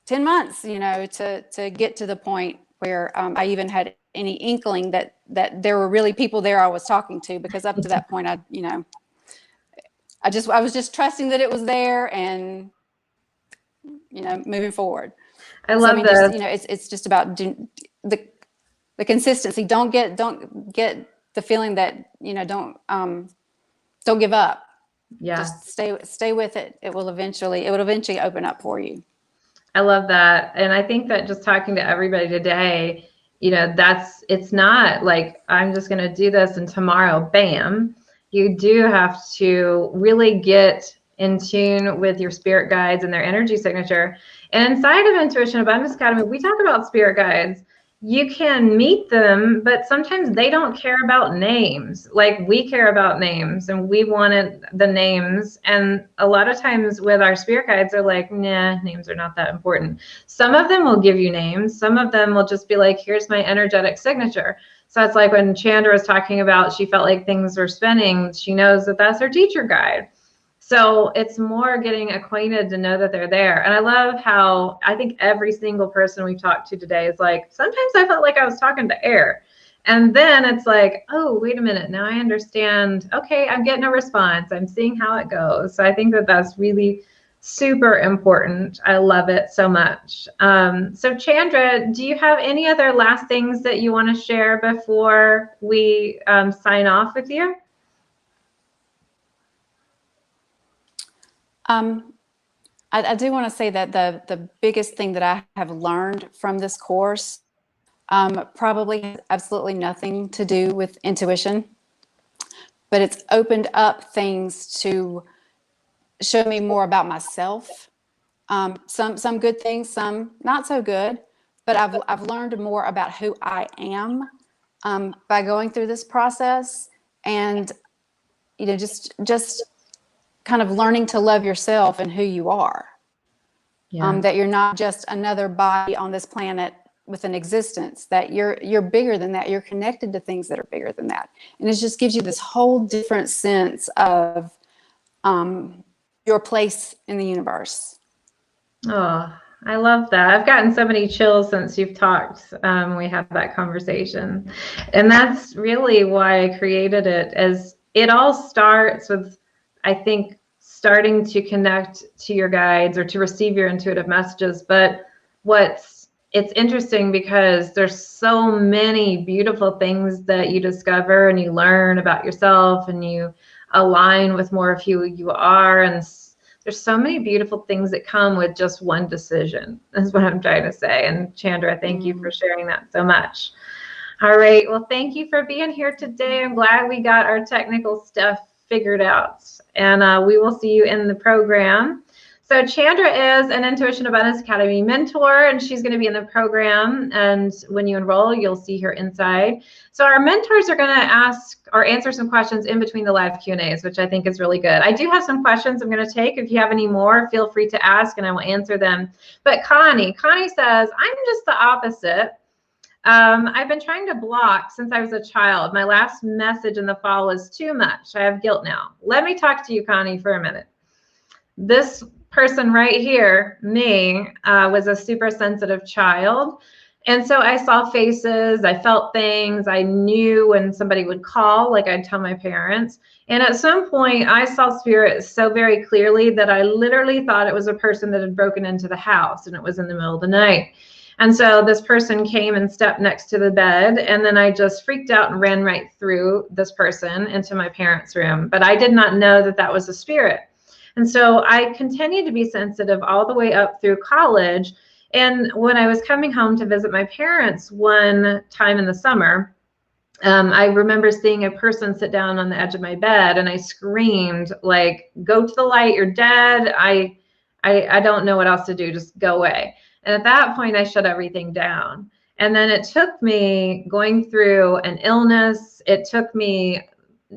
10 months, to get to the point where I even had any inkling that there were really people there I was talking to, because up to that point, I was just trusting that it was there and, moving forward. I love that. It's just about the consistency. Don't get the feeling that, don't give up. Yeah. Just stay with it. It will eventually open up for you. I love that. And I think that just talking to everybody today, it's not like I'm just going to do this and tomorrow, bam. You do have to really get in tune with your spirit guides and their energy signature. And inside of Intuition Abundance Academy, we talk about spirit guides. You can meet them, but sometimes they don't care about names. Like we care about names, and we wanted the names. And a lot of times with our spirit guides, they're like, nah, names are not that important. Some of them will give you names. Some of them will just be like, here's my energetic signature. So it's like when Chandra was talking about, she felt like things were spinning. She knows that that's her teacher guide. So it's more getting acquainted to know that they're there. And I love how I think every single person we've talked to today is like, sometimes I felt like I was talking to air. And then it's like, oh, wait a minute. Now I understand. Okay, I'm getting a response. I'm seeing how it goes. So I think that that's really super important. I love it so much. So Chandra, do you have any other last things that you want to share before we sign off with you? I do want to say that the biggest thing that I have learned from this course probably has absolutely nothing to do with intuition, but it's opened up things to show me more about myself. Some good things, some not so good, but I've learned more about who I am by going through this process, and just kind of learning to love yourself and who you are. Yeah. That you're not just another body on this planet with an existence, that you're bigger than that. You're connected to things that are bigger than that. And it just gives you this whole different sense of your place in the universe. Oh, I love that. I've gotten so many chills since you've talked. We had that conversation. And that's really why I created it, as it all starts with, I think, starting to connect to your guides or to receive your intuitive messages. But it's interesting because there's so many beautiful things that you discover and you learn about yourself, and you align with more of who you are. And there's so many beautiful things that come with just one decision, is what I'm trying to say. And Chandra, thank you for sharing that so much. All right. Well, thank you for being here today. I'm glad we got our technical stuff figured out, and we will see you in the program. So Chandra is an Intuition Abundance Academy mentor, and she's going to be in the program. And when you enroll, you'll see her inside. So our mentors are going to ask or answer some questions in between the live Q&As, which I think is really good. I do have some questions I'm going to take. If you have any more, feel free to ask and I will answer them. But Connie says, I'm just the opposite. I've been trying to block since I was a child. My last message in the fall was too much. I have guilt now. Let me talk to you, Connie, for a minute. This person right here, me, was a super sensitive child. And so I saw faces, I felt things, I knew when somebody would call, like I'd tell my parents. And at some point I saw spirit so very clearly that I literally thought it was a person that had broken into the house, and it was in the middle of the night. And so this person came and stepped next to the bed, and then I just freaked out and ran right through this person into my parents' room. But I did not know that that was a spirit. And so I continued to be sensitive all the way up through college. And when I was coming home to visit my parents one time in the summer, I remember seeing a person sit down on the edge of my bed, and I screamed, like, go to the light, you're dead. I don't know what else to do, just go away. And at that point, I shut everything down. And then it took me going through an illness. It took me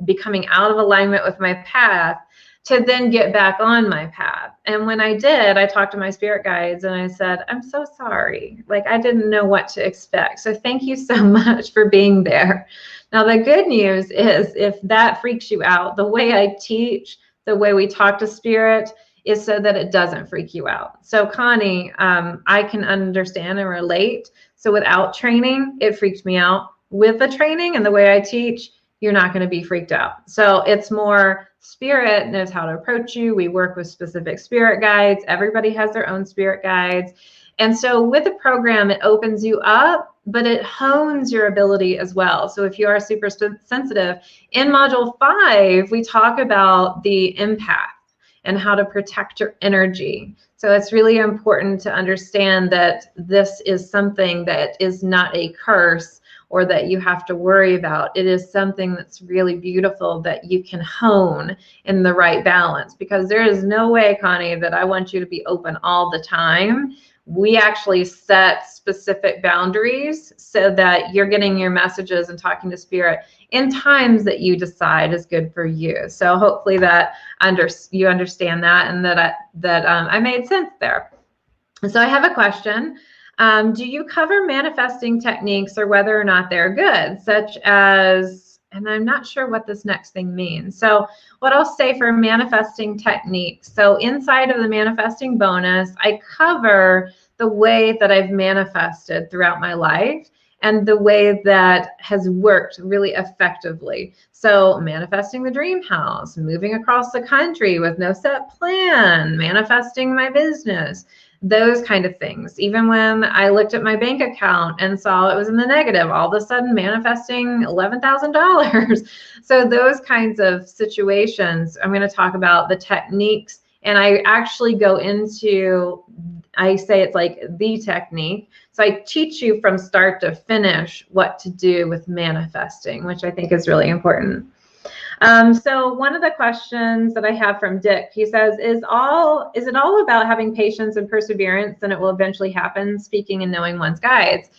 becoming out of alignment with my path to then get back on my path. And when I did, I talked to my spirit guides and I said, I'm so sorry. Like, I didn't know what to expect. So thank you so much for being there. Now, the good news is, if that freaks you out, the way I teach, the way we talk to spirit is so that it doesn't freak you out. So Connie, I can understand and relate. So without training, it freaked me out. With the training and the way I teach, you're not going to be freaked out. So it's more spirit knows how to approach you. We work with specific spirit guides. Everybody has their own spirit guides. And so with the program, it opens you up, but it hones your ability as well. So if you are super sensitive, in module 5, we talk about the empath and how to protect your energy. So it's really important to understand that this is something that is not a curse or that you have to worry about. It is something that's really beautiful that you can hone in the right balance, because there is no way, Connie, that I want you to be open all the time. We actually set specific boundaries so that you're getting your messages and talking to spirit in times that you decide is good for you. So hopefully that you understand that, and that I made sense there. So I have a question. Do you cover manifesting techniques, or whether or not they're good, such as, and I'm not sure what this next thing means. So what I'll say for manifesting techniques. So inside of the manifesting bonus, I cover the way that I've manifested throughout my life and the way that has worked really effectively. So manifesting the dream house, moving across the country with no set plan, manifesting my business, those kind of things. Even when I looked at my bank account and saw it was in the negative, all of a sudden manifesting $11,000. So those kinds of situations, I'm going to talk about the techniques, and I actually go into, I say it's like the technique. So I teach you from start to finish what to do with manifesting, which I think is really important. So one of the questions that I have from Dick, he says, is it all about having patience and perseverance, and it will eventually happen, speaking and knowing one's guides?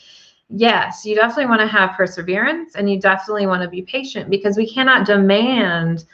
Yes, you definitely want to have perseverance, and you definitely want to be patient, because we cannot demand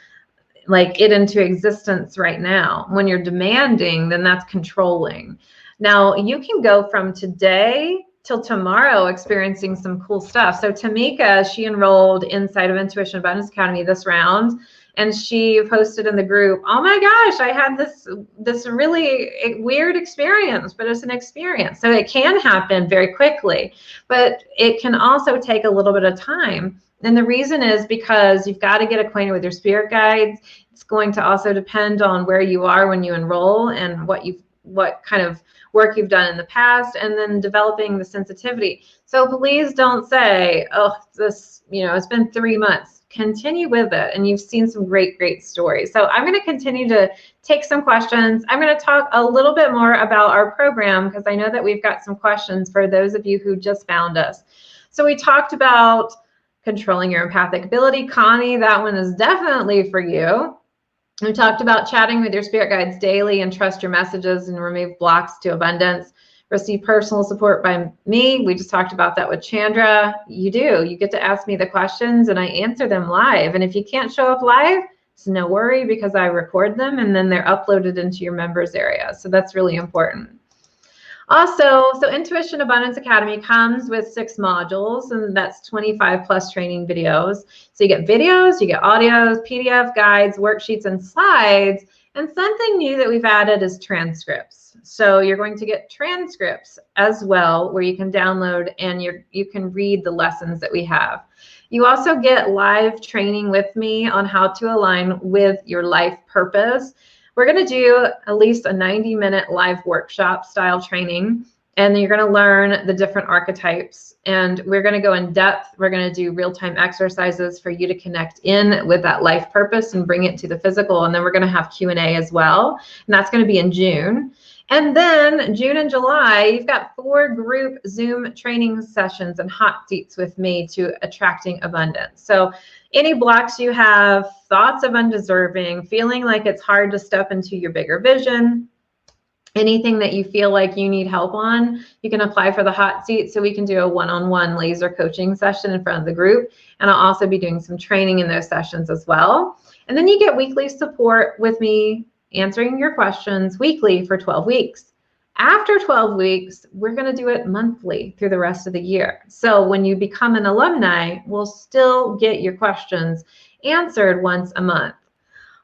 like it into existence right now. When you're demanding, then that's controlling. Now you can go from today till tomorrow experiencing some cool stuff. So Tamika, she enrolled inside of Intuition Abundance Academy this round, and she posted in the group, oh my gosh, I had this really weird experience, but it's an experience. So it can happen very quickly, but it can also take a little bit of time. And the reason is because you've got to get acquainted with your spirit guides. It's going to also depend on where you are when you enroll and what kind of work you've done in the past, and then developing the sensitivity. So please don't say, oh, this, it's been 3 months. Continue with it, and you've seen some great stories. So I'm going to continue to take some questions. I'm going to talk a little bit more about our program, because I know that we've got some questions for those of you who just found us. So we talked about controlling your empathic ability. Connie, that one is definitely for you. We talked about chatting with your spirit guides daily and trust your messages and remove blocks to abundance. Receive personal support by me. We just talked about that with Chandra. You do. You get to ask me the questions and I answer them live. And if you can't show up live, it's no worry because I record them and then they're uploaded into your members area. So that's really important. Also, so Intuition Abundance Academy comes with 6 modules, and that's 25 plus training videos. So you get videos, you get audios, PDF guides, worksheets, and slides. And something new that we've added is transcripts. So you're going to get transcripts as well, where you can download and you can read the lessons that we have. You also get live training with me on how to align with your life purpose. We're going to do at least a 90-minute live workshop style training, and you're going to learn the different archetypes, and we're going to go in depth. We're going to do real-time exercises for you to connect in with that life purpose and bring it to the physical, and then we're going to have Q&A as well, and that's going to be in June. And then June and July, you've got 4 group Zoom training sessions and hot seats with me to attracting abundance. So any blocks you have, thoughts of undeserving, feeling like it's hard to step into your bigger vision, anything that you feel like you need help on, you can apply for the hot seat so we can do a one-on-one laser coaching session in front of the group. And I'll also be doing some training in those sessions as well. And then you get weekly support with me answering your questions weekly for 12 weeks. After 12 weeks, we're going to do it monthly through the rest of the year. So when you become an alumni, we'll still get your questions answered once a month.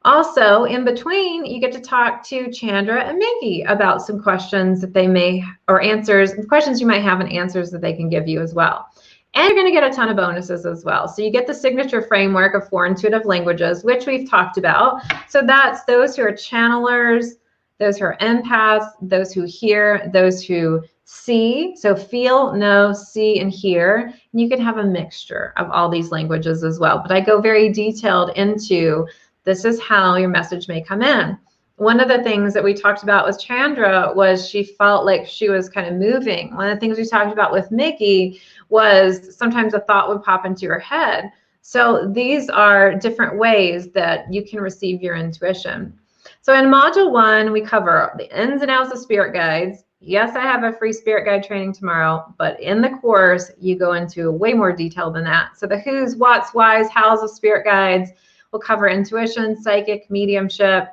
Also, in between, you get to talk to Chandra and Mickey about some questions that they may, or answers, questions you might have and answers that they can give you as well. And you're going to get a ton of bonuses as well. So you get the signature framework of 4 intuitive languages, which we've talked about. So that's those who are channelers, those who are empaths, those who hear, those who see. So feel, know, see, and hear. And you can have a mixture of all these languages as well. But I go very detailed into this is how your message may come in. One of the things that we talked about with Chandra was she felt like she was kind of moving. One of the things we talked about with Mickey was sometimes a thought would pop into your head. So these are different ways that you can receive your intuition. So in module 1, we cover the ins and outs of spirit guides. Yes, I have a free spirit guide training tomorrow, but in the course, you go into way more detail than that. So the who's, what's, why's, how's of spirit guides will cover intuition, psychic, mediumship,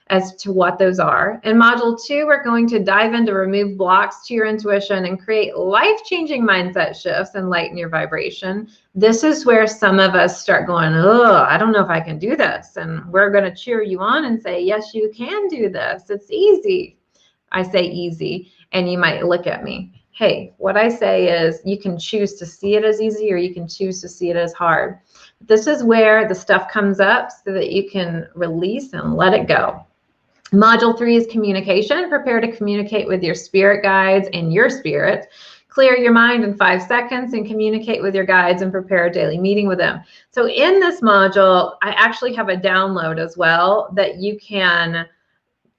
as to what those are. In module 2, we're going to dive into remove blocks to your intuition and create life-changing mindset shifts and lighten your vibration. This is where some of us start going, oh, I don't know if I can do this. And we're going to cheer you on and say, yes, you can do this. It's easy. I say easy, and you might look at me. Hey, what I say is you can choose to see it as easy or you can choose to see it as hard. This is where the stuff comes up so that you can release and let it go. Module 3 is communication. Prepare to communicate with your spirit guides and your spirit. Clear your mind in 5 seconds and communicate with your guides and prepare a daily meeting with them. So in this module, I actually have a download as well that you can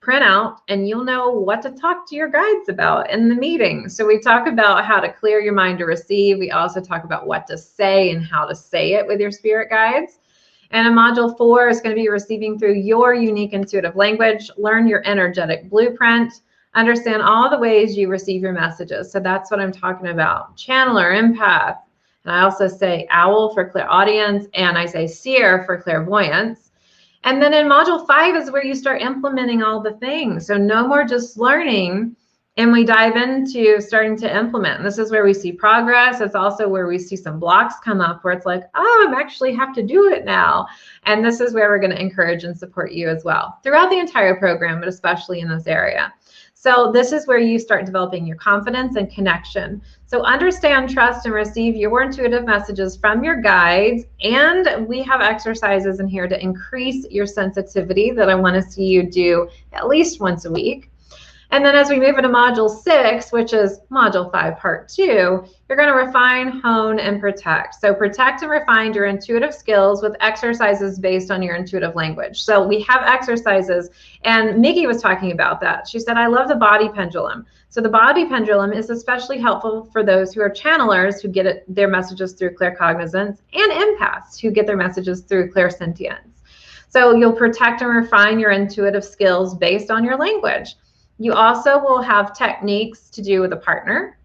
print out and you'll know what to talk to your guides about in the meeting. So we talk about how to clear your mind to receive. We also talk about what to say and how to say it with your spirit guides. And in module 4 is going to be receiving through your unique intuitive language, learn your energetic blueprint, understand all the ways you receive your messages. So that's what I'm talking about. Channeler, empath, and I also say owl for clairaudience, and I say seer for clairvoyance. And then in module 5 is where you start implementing all the things. So no more just learning, and we dive into starting to implement. And this is where we see progress. It's also where we see some blocks come up where it's like, oh, I actually have to do it now. And this is where we're going to encourage and support you as well throughout the entire program, but especially in this area. So this is where you start developing your confidence and connection. So understand, trust, and receive your intuitive messages from your guides. And we have exercises in here to increase your sensitivity that I want to see you do at least once a week. And then as we move into module 6, which is module 5, part 2, you're going to refine, hone, and protect. So protect and refine your intuitive skills with exercises based on your intuitive language. So we have exercises, and Mickey was talking about that. She said, I love the body pendulum. So the body pendulum is especially helpful for those who are channelers who get their messages through claircognizance and empaths who get their messages through clairsentience. So you'll protect and refine your intuitive skills based on your language. You also will have techniques to do with a partner.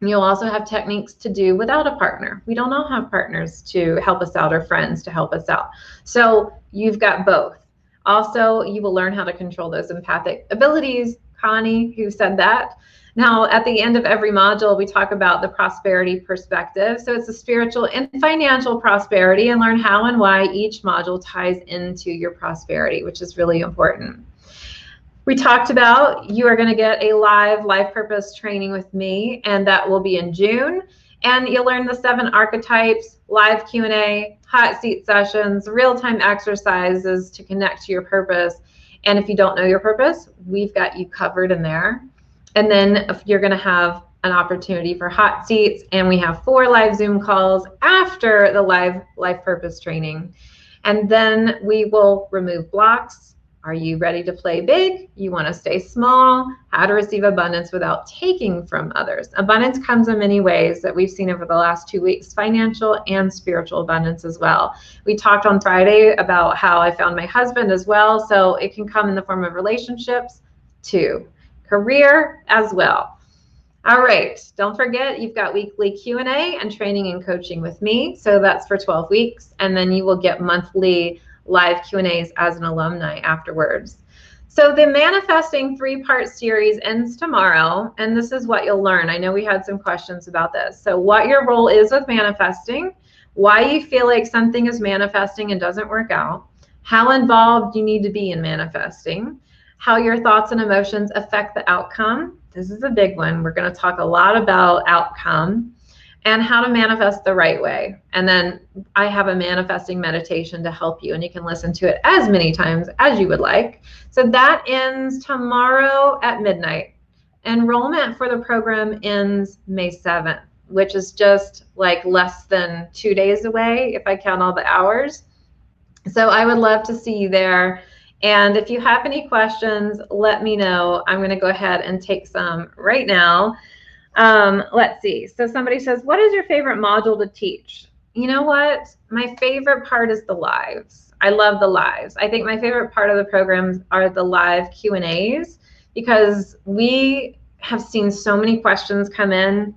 You'll also have techniques to do without a partner. We don't all have partners to help us out or friends to help us out. So you've got both. Also, you will learn how to control those empathic abilities. Connie, who said that. Now, at the end of every module, we talk about the prosperity perspective. So it's a spiritual and financial prosperity, and learn how and why each module ties into your prosperity, which is really important. We talked about you are going to get a live life purpose training with me, and that will be in June. And you'll learn the 7 archetypes, live Q&A, hot seat sessions, real-time exercises to connect to your purpose. And if you don't know your purpose, we've got you covered in there. And then you're going to have an opportunity for hot seats, and we have 4 live Zoom calls after the live life purpose training. And then we will remove blocks. Are you ready to play big? You want to stay small? How to receive abundance without taking from others. Abundance comes in many ways that we've seen over the last 2 weeks, financial and spiritual abundance as well. We talked on Friday about how I found my husband as well. So it can come in the form of relationships too, career as well. All right, don't forget, you've got weekly Q&A and training and coaching with me. So that's for 12 weeks. And then you will get monthly live Q&As as an alumni afterwards. So the Manifesting 3-part series ends tomorrow, and this is what you'll learn. I know we had some questions about this. So what your role is with manifesting, why you feel like something is manifesting and doesn't work out, how involved you need to be in manifesting, how your thoughts and emotions affect the outcome. This is a big one. We're going to talk a lot about outcome, and how to manifest the right way. And then I have a manifesting meditation to help you, and you can listen to it as many times as you would like. So that ends tomorrow at midnight. Enrollment for the program ends May 7th, which is just like less than 2 days away if I count all the hours. So I would love to see you there. And if you have any questions, let me know. I'm going to go ahead and take some right now. Let's see. So somebody says, what is your favorite module to teach? You know what? My favorite part is the lives. I love the lives. I think my favorite part of the programs are the live Q&As, because we have seen so many questions come in.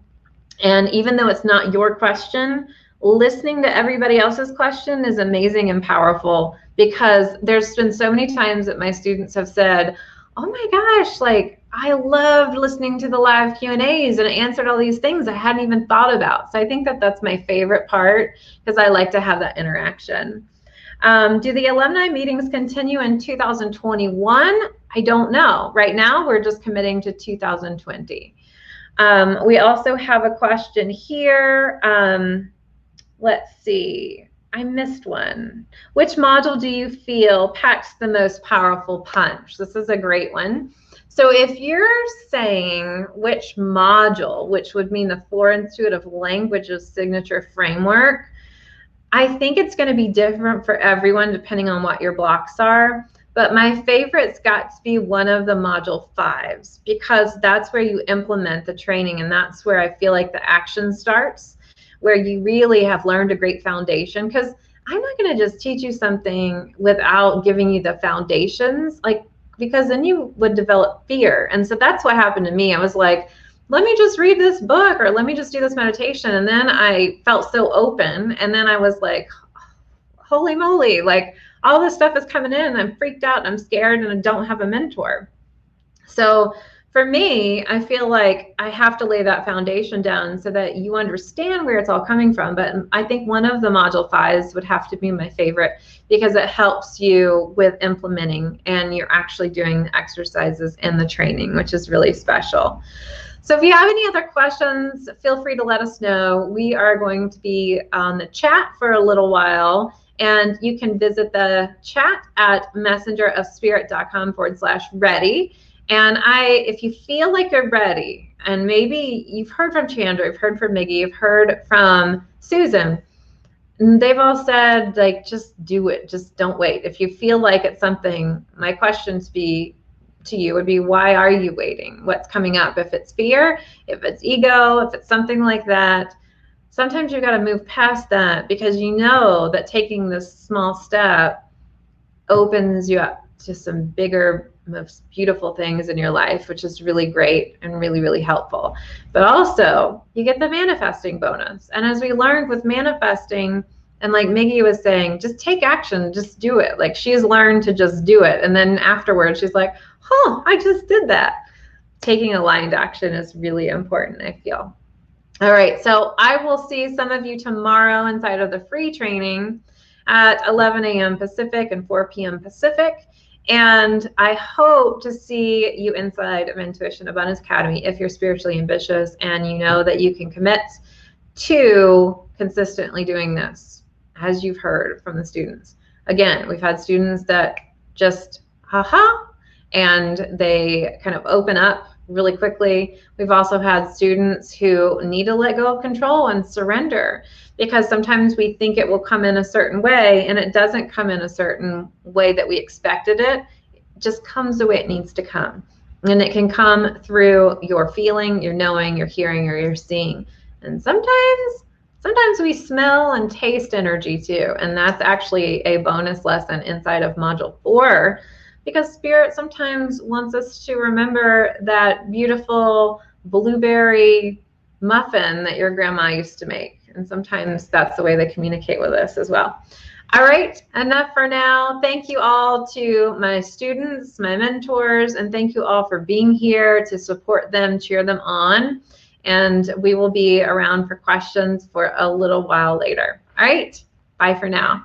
And even though it's not your question, listening to everybody else's question is amazing and powerful, because there's been so many times that my students have said, oh my gosh, like, I loved listening to the live Q&As and it answered all these things I hadn't even thought about. So I think that that's my favorite part, because I like to have that interaction. Do the alumni meetings continue in 2021? I don't know. Right now, we're just committing to 2020. We also have a question here. Let's see. I missed one. Which module do you feel packs the most powerful punch? This is a great one. So if you're saying which module, which would mean the 4 intuitive languages signature framework, I think it's going to be different for everyone depending on what your blocks are. But my favorite's got to be one of the module 5s, because that's where you implement the training, and that's where I feel like the action starts, where you really have learned a great foundation. Because I'm not going to just teach you something without giving you the foundations, because then you would develop fear. And so that's what happened to me. I was like, let me just read this book, or let me just do this meditation. And then I felt so open. And then I was like, holy moly, like all this stuff is coming in. I'm freaked out and I'm scared and I don't have a mentor. So for me, I feel like I have to lay that foundation down so that you understand where it's all coming from. But I think one of the module 5s would have to be my favorite, because it helps you with implementing and you're actually doing the exercises and the training, which is really special. So if you have any other questions, feel free to let us know. We are going to be on the chat for a little while, and you can visit the chat at messengerofspirit.com/ready. And if you feel like you're ready, and maybe you've heard from Chandra, you've heard from Miggy, you've heard from Susan, and they've all said, like, just do it, just don't wait. If you feel like it's something, my questions to you would be, why are you waiting? What's coming up? If it's fear, if it's ego, if it's something like that, sometimes you've got to move past that, because you know that taking this small step opens you up to some bigger, most beautiful things in your life, which is really great and really, really helpful. But also, you get the manifesting bonus. And as we learned with manifesting, and like Miggy was saying, just take action, just do it. Like she's learned to just do it. And then afterwards, she's like, oh, I just did that. Taking aligned action is really important, I feel. All right, so I will see some of you tomorrow inside of the free training at 11 a.m. Pacific and 4 p.m. Pacific. And I hope to see you inside of Intuition Abundance Academy if you're spiritually ambitious and you know that you can commit to consistently doing this, as you've heard from the students. Again, we've had students that just, and they kind of open up really quickly. We've also had students who need to let go of control and surrender, because sometimes we think it will come in a certain way and it doesn't come in a certain way that we expected it. It just comes the way it needs to come. And it can come through your feeling, your knowing, your hearing, or your seeing. And sometimes we smell and taste energy too. And that's actually a bonus lesson inside of Module 4, because Spirit sometimes wants us to remember that beautiful blueberry muffin that your grandma used to make. And sometimes that's the way they communicate with us as well. All right, enough for now. Thank you all to my students, my mentors, and thank you all for being here to support them, cheer them on. And we will be around for questions for a little while later. All right, bye for now.